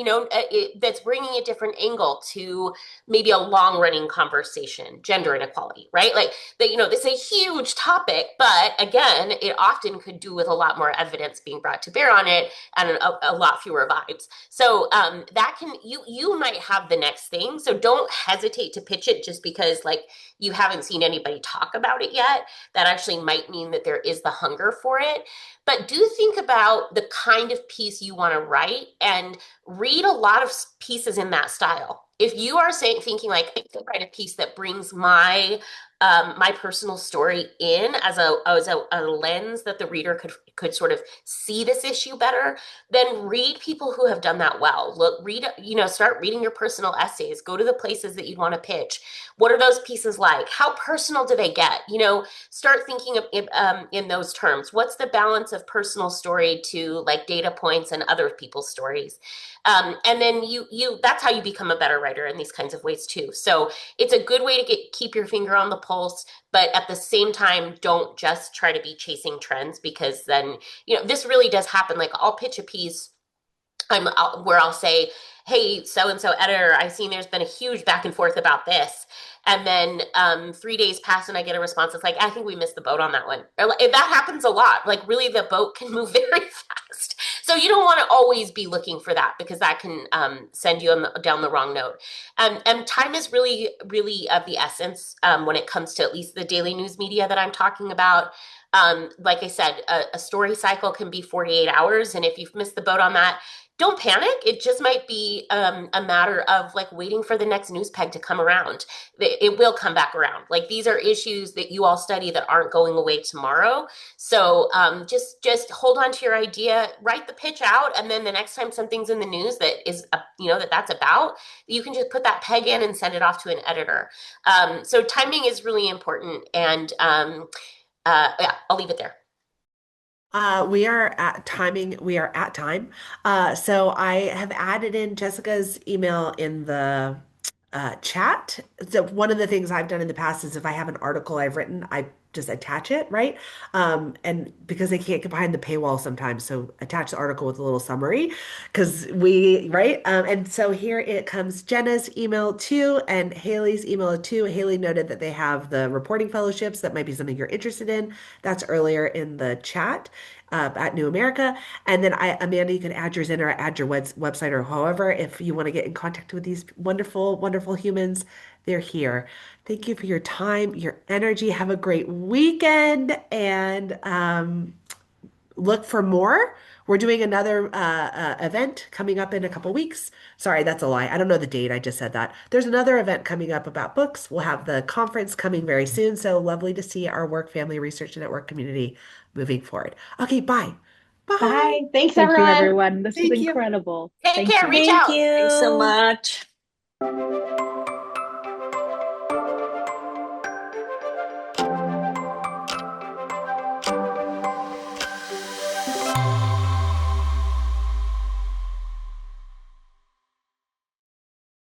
S4: that's bringing a different angle to maybe a long running conversation, gender inequality, right? Like that, this is a huge topic, but again, it often could do with a lot more evidence being brought to bear on it and a lot fewer vibes. So that can, you might have the next thing. So don't hesitate to pitch it just because like you haven't seen anybody talk about it yet. That actually might mean that there is the hunger for it. But do think about the kind of piece you want to write and read a lot of pieces in that style. If you are thinking like, I could write a piece that brings my personal story in as a lens that the reader could sort of see this issue better, then read people who have done that well. Start reading your personal essays. Go to the places that you want to pitch. What are those pieces like? How personal do they get? Start thinking of in those terms. What's the balance of personal story to like data points and other people's stories? And then that's how you become a better writer in these kinds of ways too. So it's a good way to keep your finger on the pulse, but at the same time, don't just try to be chasing trends because then, this really does happen. Like I'll pitch a piece where I'll say, hey, so and so editor, I've seen there's been a huge back and forth about this. And then 3 days pass and I get a response that's like, I think we missed the boat on that one. Or like, that happens a lot. Like really the boat can move very fast. So you don't want to always be looking for that because that can send you down the wrong note. And time is really, really of the essence when it comes to at least the daily news media that I'm talking about. Like I said, a story cycle can be 48 hours. And if you've missed the boat on that, don't panic. It just might be a matter of like waiting for the next news peg to come around. It will come back around. Like these are issues that you all study that aren't going away tomorrow. So just hold on to your idea, write the pitch out, and then the next time something's in the news that is that's about, you can just put that peg in and send it off to an editor. So timing is really important, and yeah, I'll leave it there.
S1: We are at timing. We are at time. So I have added in Jessica's email in the chat. So one of the things I've done in the past is if I have an article I've written, I just attach it, right? And because they can't get behind the paywall sometimes, so attach the article with a little summary because right? And so here it comes Jenna's email too, and Haley's email too. Haley noted that they have the reporting fellowships. That might be something you're interested in. That's earlier in the chat. At New America. And then Amanda, you can add yours in or add your website or however, if you want to get in contact with these wonderful, wonderful humans, they're here. Thank you for your time, your energy. Have a great weekend and look for more. We're doing another event coming up in a couple weeks. Sorry, that's a lie. I don't know the date. I just said that. There's another event coming up about books. We'll have the conference coming very soon. So lovely to see our work, family research network community moving forward. Okay, bye. Bye.
S3: Bye.
S2: Thanks,
S6: Thank you,
S2: everyone.
S6: everyone. This was
S1: Thank you.
S6: incredible.
S4: Take
S6: Thank
S4: care.
S6: you.
S4: Reach
S3: Thank
S4: out.
S7: Thanks so
S3: you.
S7: much.